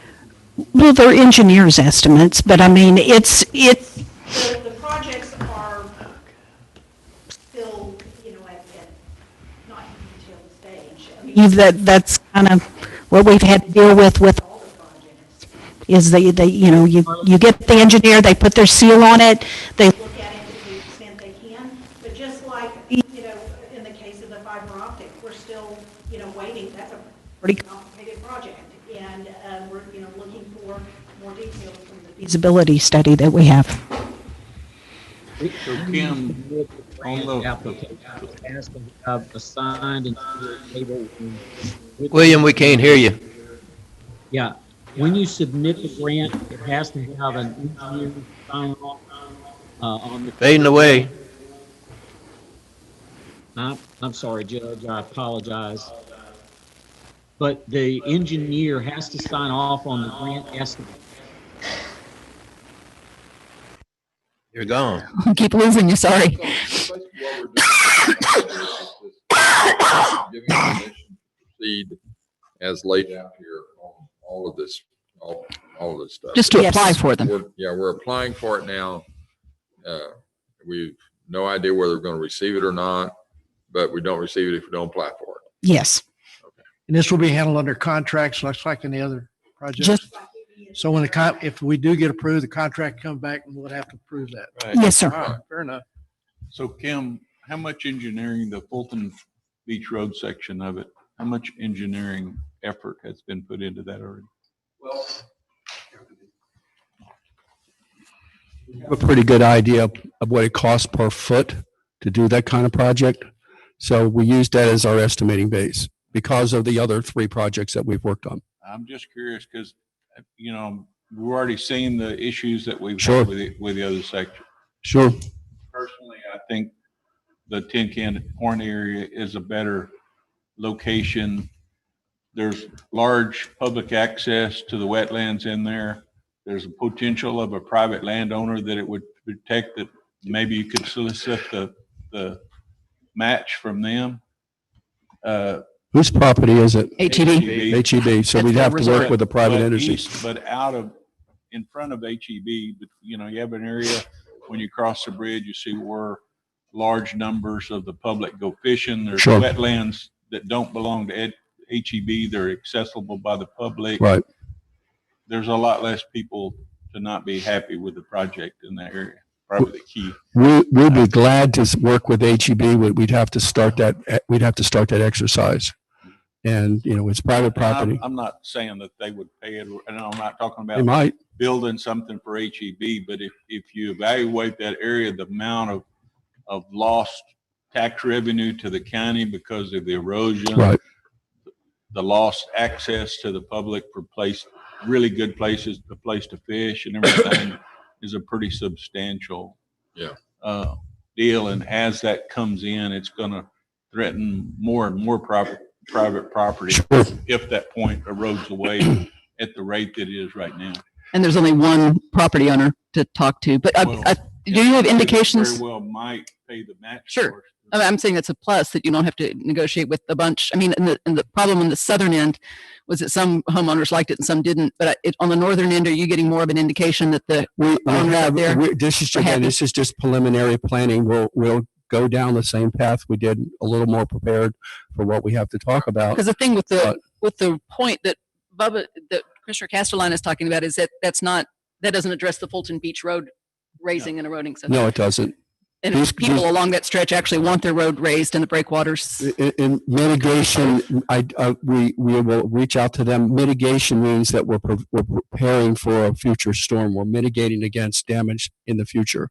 Well, they're engineers' estimates, but I mean, the projects are still, at not detailed stage. I mean, that's kind of what we've had to deal with all the projects, is you get the engineer, they put their seal on it, they look at it to the extent they can, but just like, in the case of the fiber optic, we're still, waiting. That's a pretty complicated project, and we're, looking for more details from the feasibility study that we have. So Kim, on the Application has to have assigned and table. William, we can't hear you. Yeah, when you submit the grant, it has to have an engineer sign off on the. Fading away. I'm sorry, Judge, I apologize. But the engineer has to sign off on the grant estimate. You're gone. I keep losing you, sorry. So basically what we're doing is giving permission to proceed as laid out here on all of this, all of this stuff. Just to apply for them. We're applying for it now. We've no idea whether we're going to receive it or not, but we don't receive it if we don't apply for it. Yes. And this will be handled under contracts, just like any other project. So when if we do get approved, the contract comes back and we'll have to approve that. Right. Yes, sir. All right, fair enough. So Kim, how much engineering, the Fulton Beach Road section of it, how much engineering effort has been put into that already? Well, we have a pretty good idea of what it costs per foot to do that kind of project. So we use that as our estimating base because of the other 3 projects that we've worked on. I'm just curious because, we're already seeing the issues that we've Sure. had with the other section. Sure. Personally, I think the Tin Can Horn area is a better location. There's large public access to the wetlands in there. There's a potential of a private landowner that it would protect, that maybe you could solicit the match from them. Whose property is it? HEB. HEB. So we'd have to work with the private But industry. But in front of HEB, you have an area, when you cross the bridge, you see where large numbers of the public go fishing. There's Sure. wetlands that don't belong to HEB. They're accessible by the public. Right. There's a lot less people to not be happy with the project in that area. Probably the key. We'd be glad to work with HEB. We'd have to start that exercise. And, it's private property. I'm not saying that they would pay it, and I'm not talking They about might. building something for HEB, but if you evaluate that area, the amount of lost tax revenue to the county because of the erosion, Right. the lost access to the public for really good places, the place to fish and everything is a pretty substantial deal. And as that comes in, it's going to threaten more and more private property Sure. if that point erodes away at the rate that it is right now. And there's only one property owner to talk to, but Well, do you have Very indications? well might pay the match. Sure. for it. I mean, I'm saying that's a plus, that you don't have to negotiate with a bunch. I mean, and the problem on the southern end was that some homeowners liked it and some didn't. But on the northern end, are you getting more of an indication that the owners out there? This is happy? this is just preliminary planning. We'll go down the same path we did, a little more prepared for what we have to talk about. Because the thing with the point that Commissioner Castelline is talking about is that that doesn't address the Fulton Beach Road raising and eroding. So No, it doesn't. And These- if people these- along that stretch actually want their road raised and the breakwaters. In mitigation, we will reach out to them. Mitigation means that we're preparing for a future storm. We're mitigating against damage in the future.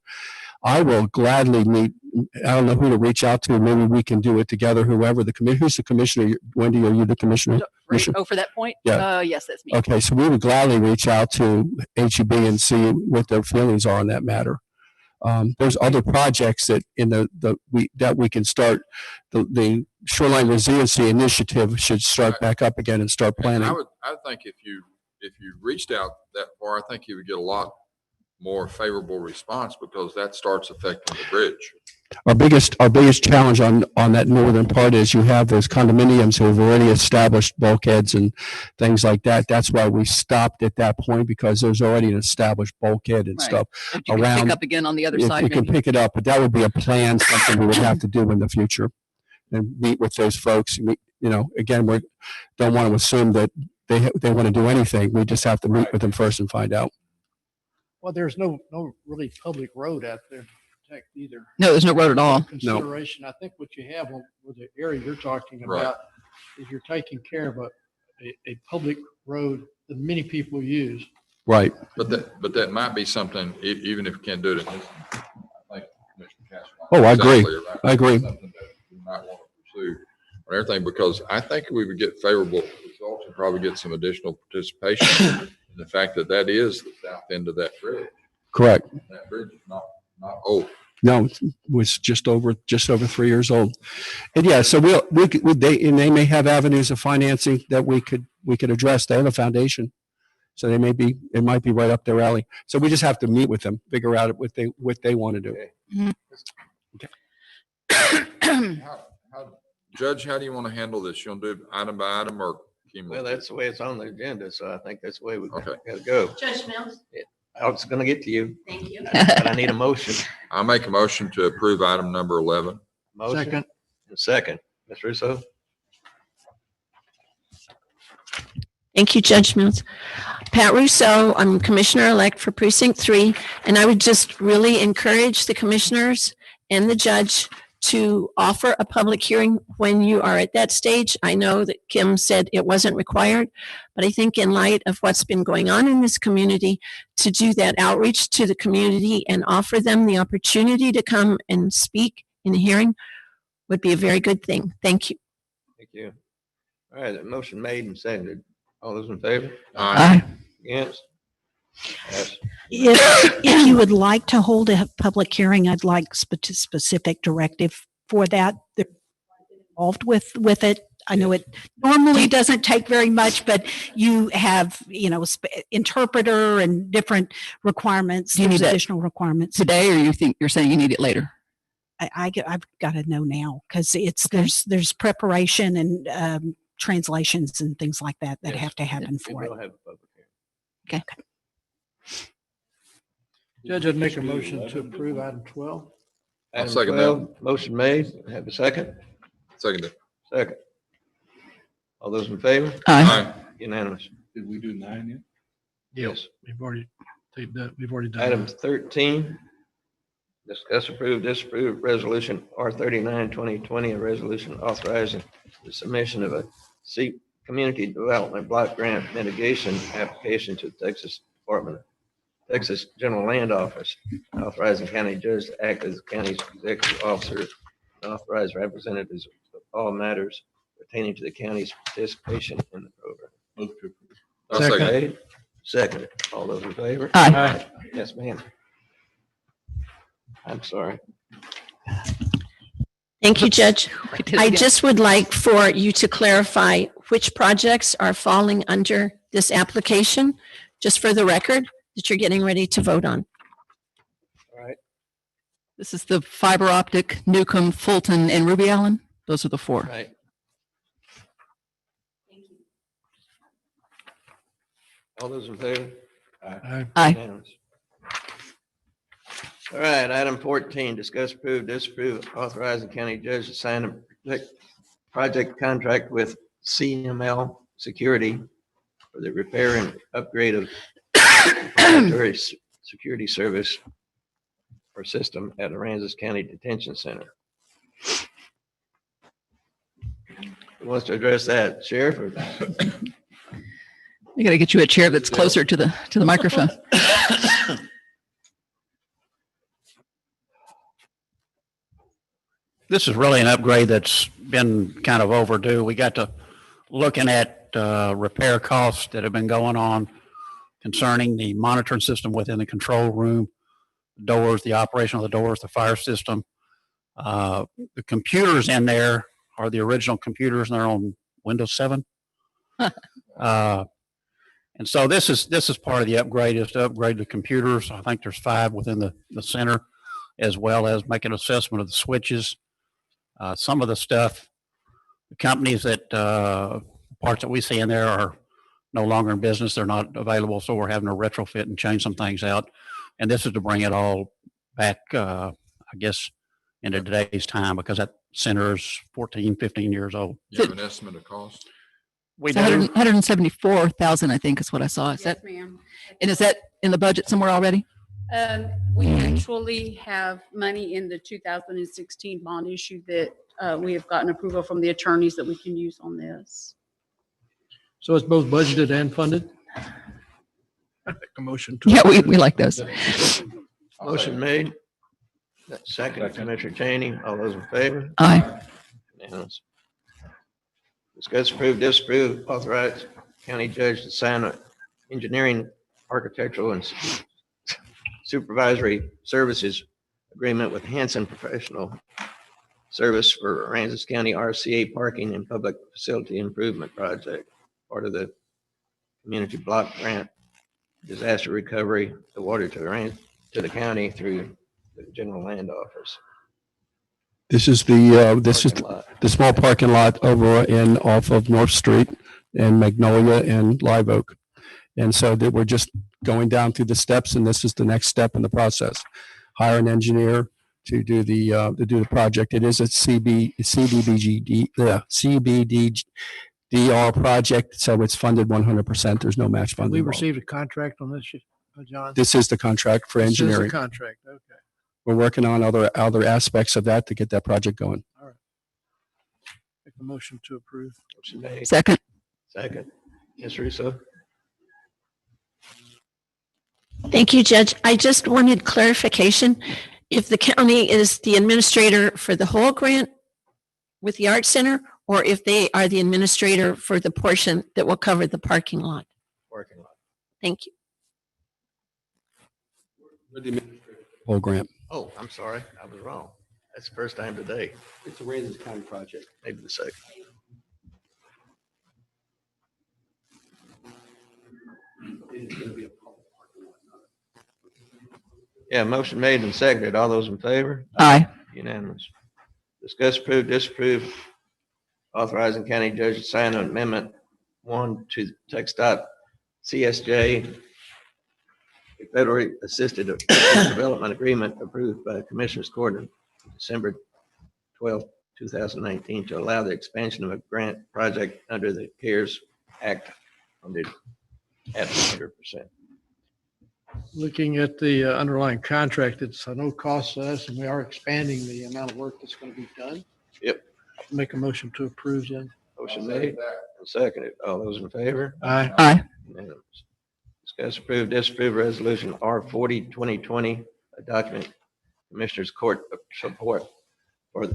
I will gladly meet, I don't know who to reach out to. Maybe we can do it together, whoever who's the commissioner? Wendy, are you the commissioner? Right. Oh, for that point? Yeah. Yes, that's me. Okay, so we would gladly reach out to HEB and see what their feelings are on that matter. There's other projects that we can start. The Shoreline Resiliency Initiative should start back up again and start planning. I think if you reached out that far, I think you would get a lot more favorable response because that starts affecting the bridge. Our biggest challenge on that northern part is you have those condominiums who have already established bulkheads and things like that. That's why we stopped at that point, because there's already an established bulkhead and Right. stuff If you can around. pick up again on the other If side. we can maybe. pick it up, but that would be a plan, something we would have to do in the future and meet with those folks. Again, we don't want to assume that they want to do anything. We just have to meet with them first and find out. Well, there's no really public road out there to protect either. No, there's no road at all. Consideration, I think what you have with the area you're talking Right. about is you're taking care of a public road that many people use. Right. But that might be something, even if you can't do it in this, I think Commissioner Cash. Oh, I agree. Exactly right. I agree. Something that we might want to pursue on everything, because I think we would get favorable results and probably get some additional participation in the fact that is the south end of that bridge. Correct. That bridge is not old. No, it was just over 3 years old. And yeah, so they may have avenues of financing that we could address. They have a foundation. So it might be right up their alley. So we just have to meet with them, figure out what they want to do. Judge, how do you want to handle this? You want to do item by item or? Well, that's the way it's on the agenda, so I think that's the way we Okay. gotta go. Judge Mills? I was gonna get to you, Thank you. but I need a motion. I make a motion to approve item number 11. Motion. Second. And second. Ms. Russo? Thank you, Judge Mills. Pat Russo, I'm Commissioner-elect for Precinct 3, and I would just really encourage the commissioners and the judge to offer a public hearing when you are at that stage. I know that Kim said it wasn't required, but I think in light of what's been going on in this community, to do that outreach to the community and offer them the opportunity to come and speak in a hearing would be a very good thing. Thank you. Thank you. All right, the motion made and seconded. All those in favor? Aye. Against? Yes. If you would like to hold a public hearing, I'd like specific directive for that. They're involved with it. I know it normally doesn't take very much, but you have, interpreter and different requirements, Do you need that additional requirements. Today, or you're saying you need it later? I've got to know now because there's preparation and translations and things like that Yes. have to happen We for it. will have a public hearing. Okay. Judge, I'd make a motion to approve item 12. I'll Item second 12, motion made. Have a second? Second. Second. All those in favor? Aye. Unanimous. Did we do 9 yet? Yes. We've already done Item that. 13, discuss, approve, disapprove resolution R39 2020, a resolution authorizing the submission of a community development block grant mitigation application to Texas General Land Office, authorizing county judge to act as the county's executive officer and authorize representatives of all matters pertaining to the county's participation in the program. Move to approve. I'll second. Made, seconded. All those in favor? Aye. Yes, ma'am. I'm sorry. Thank you, Judge. We did it I again. just would like for you to clarify which projects are falling under this application, just for the record, that you're getting ready to vote on. All right. This is the fiber optic, NEWCOMB, Fulton, and Ruby Allen. Those are the 4. Right. All those in favor? Aye. Unanimous. All right, item 14, discuss, approve, disapprove, authorizing county judge to sign a project contract with CML Security for the repair and upgrade of proprietary security service or system at Aransas County Detention Center. Who wants to address that? Sheriff? Or- We got to get you a chair that's closer to the microphone. This is really an upgrade that's been kind of overdue. We got to looking at repair costs that have been going on concerning the monitoring system within the control room, doors, the operation of the doors, the fire system. The computers in there are the original computers, and they're on Windows 7. And so this is part of the upgrade, is to upgrade the computers. I think there's 5 within the center, as well as make an assessment of the switches. Some of the stuff, the companies that parts that we see in there are no longer in business. They're not available, so we're having to retrofit and change some things out. And this is to bring it all back, I guess, into today's time, because that center is 14, 15 years old. You have an estimate of cost? We It's do. 174,000, I think is what I saw. Is that, Yes, ma'am. and is that in the budget somewhere already? We actually have money in the 2016 bond issue that we have gotten approval from the attorneys that we can use on this. So it's both budgeted and funded? I make a motion to. Yeah, we like those. Motion made. Second, Commissioner Cheney. All those in favor? Aye. Unanimous. Discuss, approve, disapprove, authorize county judge to sign an engineering, architectural, and supervisory services agreement with Hanson Professional Service for Aransas County RCA Parking and Public Facility Improvement Project, part of the Community Block Grant Disaster Recovery awarded to the county through the General Land Office. This is the small parking lot over in off of North Street and Magnolia and Live Oak. And so that we're just going down through the steps, and this is the next step in the process. Hire an engineer to do the project. It is a CBDR project, so it's funded 100%. There's no match funding. We involved. received a contract on this, John? This is the contract for This is the engineering. contract, okay. We're working on other aspects of that to get that project going. Make a motion to approve. Motion made. Second. Second. Ms. Russo? Thank you, Judge. I just wanted clarification. If the county is the administrator for the whole grant with the Art Center, or if they are the administrator for the portion that will cover the parking lot. Parking lot. Thank you. Whole grant. Oh, I'm sorry. I was wrong. That's the first time today. It's a Aransas County project. Maybe the second. Yeah, motion made and seconded. All those in favor? Aye. Unanimous. Discuss, approve, disapprove, authorizing county judge to sign an amendment 1 to TxDOT CSJ, a federally assisted development agreement approved by Commissioners Court on December 12, 2019, to allow the expansion of a grant project under the CARES Act funded at 100%. Looking at the underlying contract, it's no cost to us, and we are expanding the amount of work that's going to be done. Yep. Make a motion to approve, then. Motion made and seconded. All those in favor? Aye. Aye. Unanimous. Discuss, approve, disapprove resolution R40 2020, a document Commissioners Court support for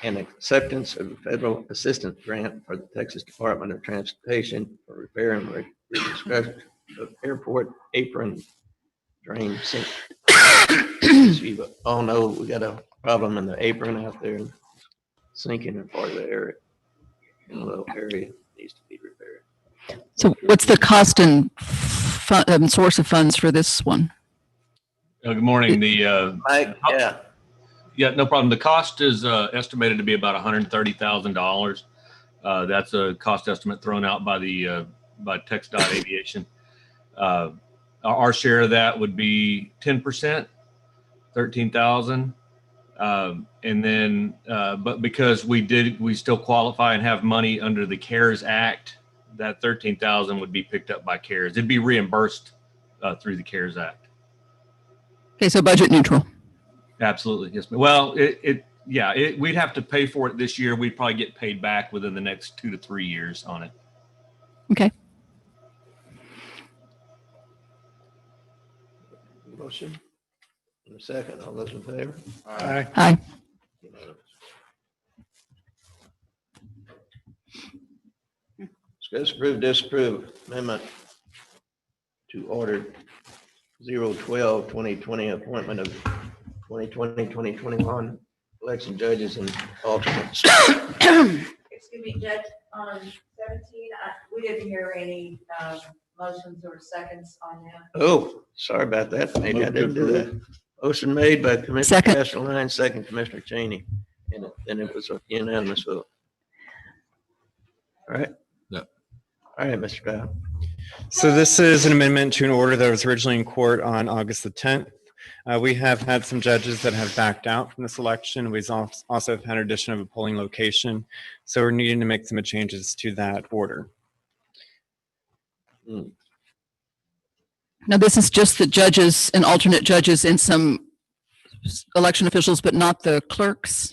an acceptance of a federal assistance grant for the Texas Department of Transportation for repair and reconstruction of airport apron drain sink. As you all know, we got a problem in the apron out there, sinking in part of the area. In a little area needs to be repaired. So what's the cost and source of funds for this one? Good morning. Mike, yeah. Yeah, no problem. The cost is estimated to be about $130,000. That's a cost estimate thrown out by the by TxDOT Aviation. Our share of that would be 10%, $13,000. And then, but because we still qualify and have money under the CARES Act, that $13,000 would be picked up by CARES. It'd be reimbursed through the CARES Act. Okay, so budget neutral. Absolutely. Yes. Well, we'd have to pay for it this year. We'd probably get paid back within the next 2 to 3 years on it. Okay. Motion. In a second, all those in favor? Aye. Aye. Unanimous. Discuss, approve, disapprove amendment to order 012-2020 appointment of 2020-2021 election judges and alternates. Excuse me, Judge, on 17, we didn't hear any motions or seconds on that. Oh, sorry about that. Maybe I didn't do that. Motion made by Commissioner Second. SHORELINE, second Commissioner Cheney. And it was a unanimous vote. All right. Yep. All right, Mr. Dow. So this is an amendment to an order that was originally in court on August the 10th. We have had some judges that have backed out from this election. We've also had addition of a polling location. So we're needing to make some changes to that order. Now, this is just the judges and alternate judges and some election officials, but not the clerks.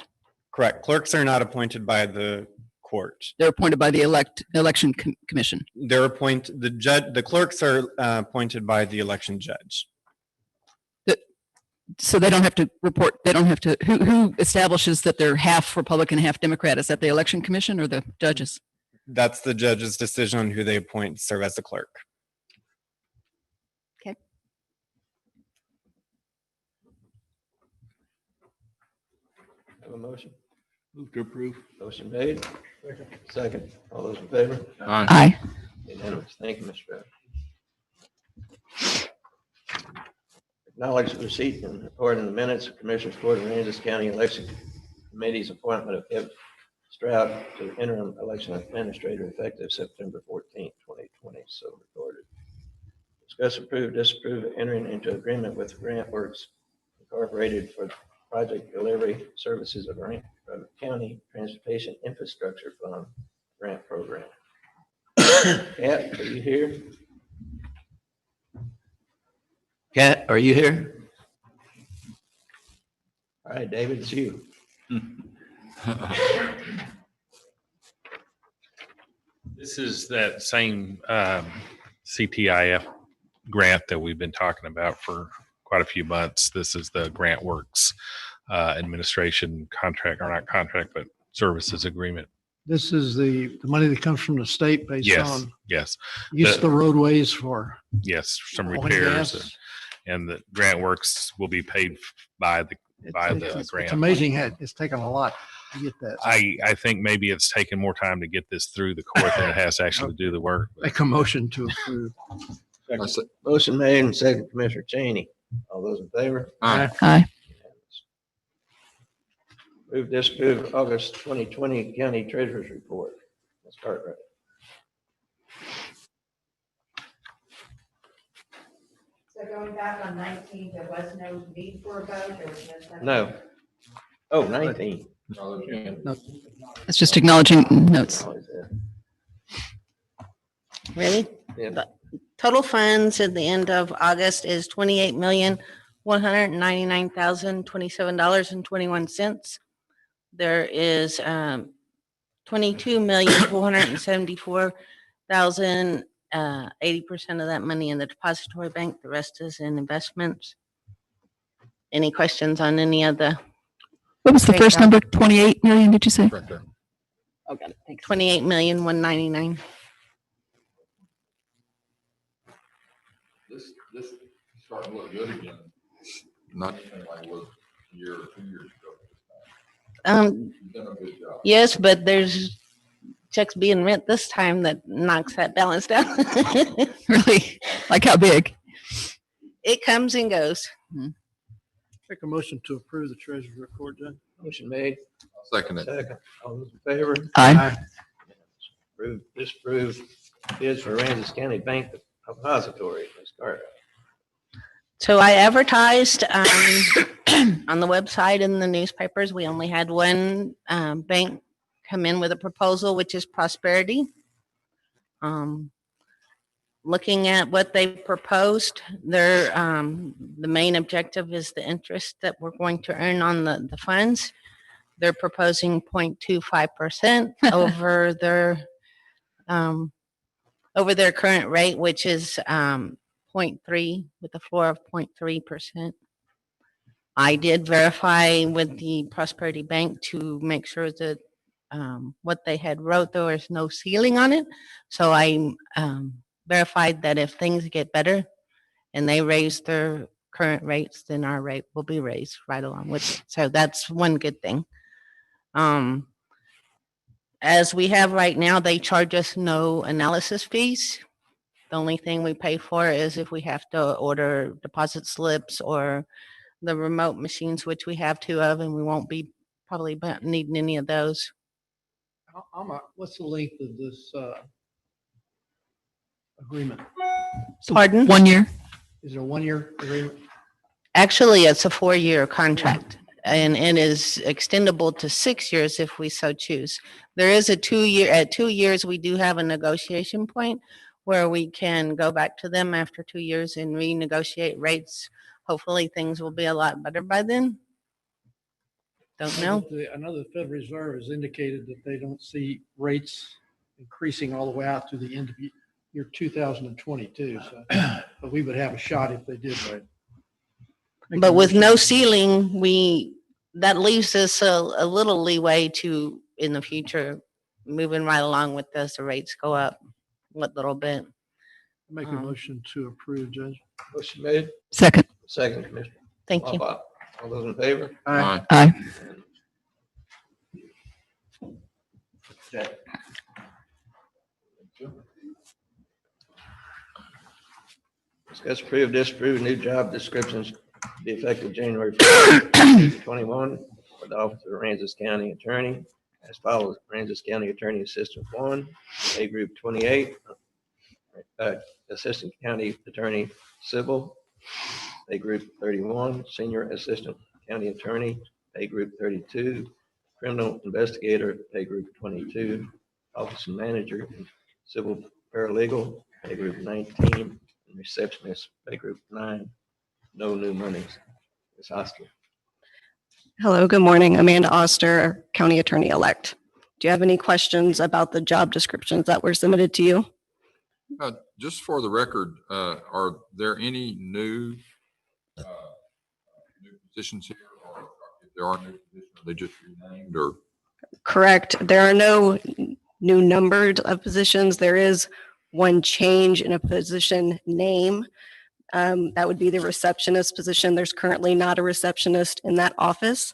Correct. Clerks are not appointed by the court. They're appointed by the election commission. They're appointed, the clerks are appointed by the election judge. So they don't have to report, they don't have to, who establishes that they're half Republican, half Democrat? Is that the election commission or the judges? That's the judge's decision on who they appoint to serve as the clerk. Okay. Have a motion? Move to approve. Motion made. Second. All those in favor? Aye. Unanimous. Thank you, Mr. Dow. Acknowledge the receipt and report in the minutes of Commissioners Court of Aransas County Election Committee's appointment of Kevin Stroud to interim election administrator effective September 14th, 2020. So recorded. Discuss, approve, disapprove entering into agreement with Grant Works Incorporated for project delivery services of County Transportation Infrastructure Fund grant program. Kat, are you here? Kat, are you here? All right, David, it's you. This is that same CTIF grant that we've been talking about for quite a few months. This is the Grant Works administration contract, or not contract, but services agreement. This is the money that comes from the state based Yes, on yes. use of The- the roadways for. Yes, some oil and repairs. gas. And the Grant Works will be paid by the It's grant. amazing how it's taken a lot to get that. I think maybe it's taken more time to get this through the court than it has to actually do the work. Make a motion to approve. Motion made and second, Commissioner Cheney. All those in favor? Aye. Approve, disapprove August 2020 County Treasurer's Report. Let's start right. So going back on 19, there was no need for a vote, or was that? No. Oh, 19. It's just acknowledging notes. Ready? Yeah. The total funds at the end of August is $28,199,027.21. There is 22,474,000, 80% of that money in the depository bank. The rest is in investments. Any questions on any of the? What was the first number? 28 million, did you say? Oh, got it. 28,199. This starting to look good again. Not like it was a year or 2 years ago. You've done a good job. Yes, but there's checks being written this time that knocks that balance down. Really? Like how big? It comes and goes. Make a motion to approve the treasurer's report, Judge. Motion made. Second it. Second. All those in favor? Aye. Approve, disapprove bids for Aransas County Bank Depository. Let's start. So I advertised on the website and the newspapers. We only had one bank come in with a proposal, which is Prosperity. looking at what they proposed, their, the main objective is the interest that we're going to earn on the funds. They're proposing 0.25% over their current rate, which is 0.3 with a floor of 0.3%. I did verify with the Prosperity Bank to make sure that what they had wrote, there was no ceiling on it. So I verified that if things get better and they raise their current rates, then our rate will be raised right along with it. So that's one good thing. As we have right now, they charge us no analysis fees. The only thing we pay for is if we have to order deposit slips or the remote machines, which we have 2 of, and we won't be probably needing any of those. What's the length of this agreement? Pardon? 1 year? Is it a 1-year agreement? Actually, it's a 4-year contract and it is extendable to 6 years if we so choose. There is a 2-year, at 2 years, we do have a negotiation point where we can go back to them after 2 years and renegotiate rates. Hopefully things will be a lot better by then. Don't know. I know the Federal Reserve has indicated that they don't see rates increasing all the way out to the end of year 2022. So, but we would have a shot if they did, right? But with no ceiling, that leaves us a little leeway to, in the future, moving right along with this, the rates go up a little bit. Make a motion to approve, Judge. Motion made. Second. Second, Commissioner. Thank you. All those in favor? Aye. Aye. Okay. Discuss, approve, disapprove new job descriptions to be effective January 1st, 2021 for the Office of Aransas County Attorney as follows: Aransas County Attorney Assistant 1, A Group 28, Assistant County Attorney Civil, A Group 31, Senior Assistant County Attorney, A Group 32, Criminal Investigator, A Group 22, Office Manager, Civil Paralegal, A Group 19, and Receptionist, A Group 9. No new monies. Ms. Oster. Hello, good morning. Amanda Oster, County Attorney-elect. Do you have any questions about the job descriptions that were submitted to you? Just for the record, are there any new positions here? Or if there are new positions, are they just renamed or? Correct. There are no new numbered positions. There is one change in a position name. That would be the receptionist position. There's currently not a receptionist in that office.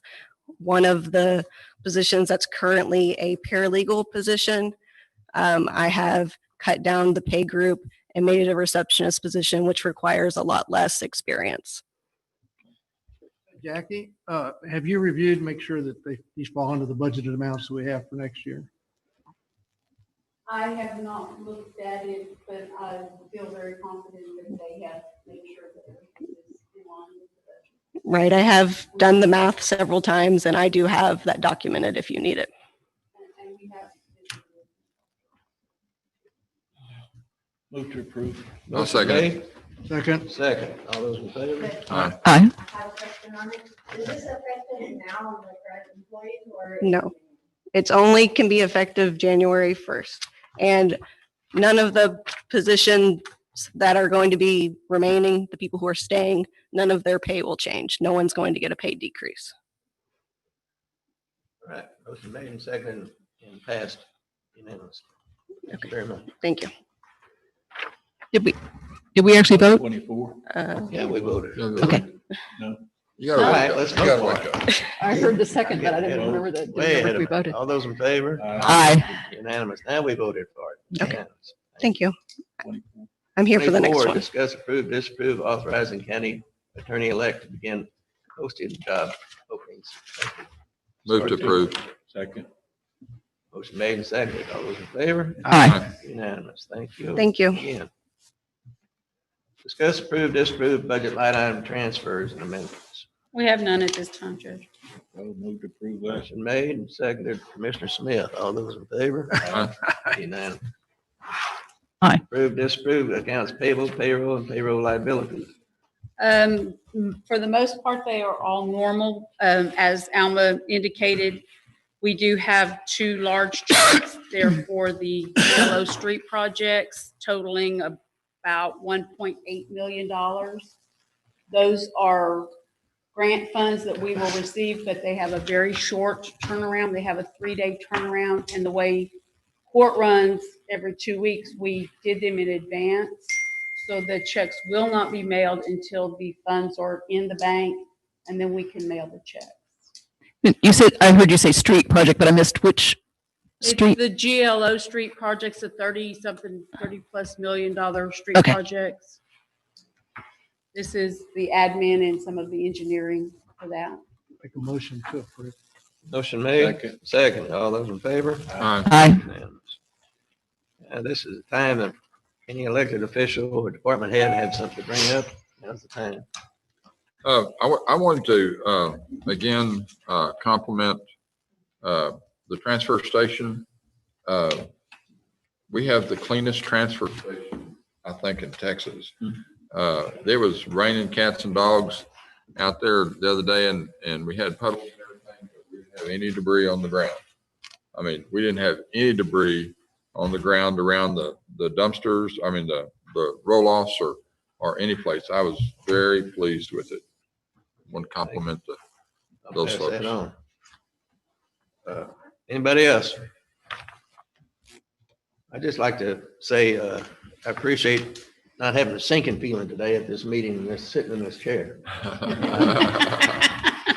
One of the positions that's currently a paralegal position, I have cut down the pay group and made it a receptionist position, which requires a lot less experience. Jackie, have you reviewed, make sure that these fall under the budgeted amounts that we have for next year? I have not looked at it, but I feel very confident that they have made sure that everything is in line with the budget. Right. I have done the math several times and I do have that documented if you need it. And we have. Move to approve. I'll second. Second. Second. All those in favor? Aye. Aye. I have a question on it. Is this effective now on the current employees or? No, it's only can be effective January 1st. And none of the positions that are going to be remaining, the people who are staying, none of their pay will change. No one's going to get a pay decrease. All right. Motion made and seconded and passed unanimously. Thank you very much. Thank you. Did we actually vote? 24. Yeah, we voted. Okay. No. You All gotta right, wake let's up. You gotta vote wake for up. it. I heard the second, but I Yeah, didn't remember that. way ahead Didn't remember if we of it. voted. All those in favor? Aye. Unanimous. Now we voted for it. Okay. Unanimous. Thank you. I'm here for the next 24, one. Discuss, approve, disapprove, authorizing county attorney-elect to begin posting job openings. Move to approve. Second. Motion made and seconded. All those in favor? Aye. Unanimous. Thank you. Thank you. Again. Discuss, approve, disapprove budget line item transfers and amendments. We have none at this time, Judge. Move to approve that. Motion made and seconded. Commissioner Smith. All those in favor? Aye. Unanimous. Aye. Approve, disapprove, accounts payable, payroll, and payroll liabilities. For the most part, they are all normal. As Alma indicated, we do have 2 large checks there for the yellow street projects totaling about $1.8 million. Those are grant funds that we will receive, but they have a very short turnaround. They have a 3-day turnaround, and the way court runs every 2 weeks, we did them in advance. So the checks will not be mailed until the funds are in the bank, and then we can mail the check. You said, I heard you say street project, but I missed which It's street? the GLO street projects, the 30+ million street Okay. projects. This is the admin and some of the engineering for that. Make a motion to approve. Motion made, second. All those in favor? Aye. Unanimous. This is the time that any elected official or department head have something to bring up. Now's the time. I wanted to, again, compliment the transfer station. We have the cleanest transfer station, I think, in Texas. There was raining cats and dogs out there the other day, and we had puddles and everything, but we didn't have any debris on the ground. I mean, we didn't have any debris on the ground around the dumpsters, I mean, the roll-offs or any place. I was very pleased with it. Want to compliment those Pass folks. that on. Anybody else? I'd just like to say, I appreciate not having a sinking feeling today at this meeting and just sitting in this chair.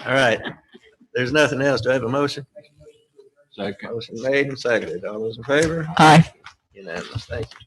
All right. There's nothing else. Do I have a motion? Second. Motion made and seconded. All those in favor? Aye. Unanimous. Thank you.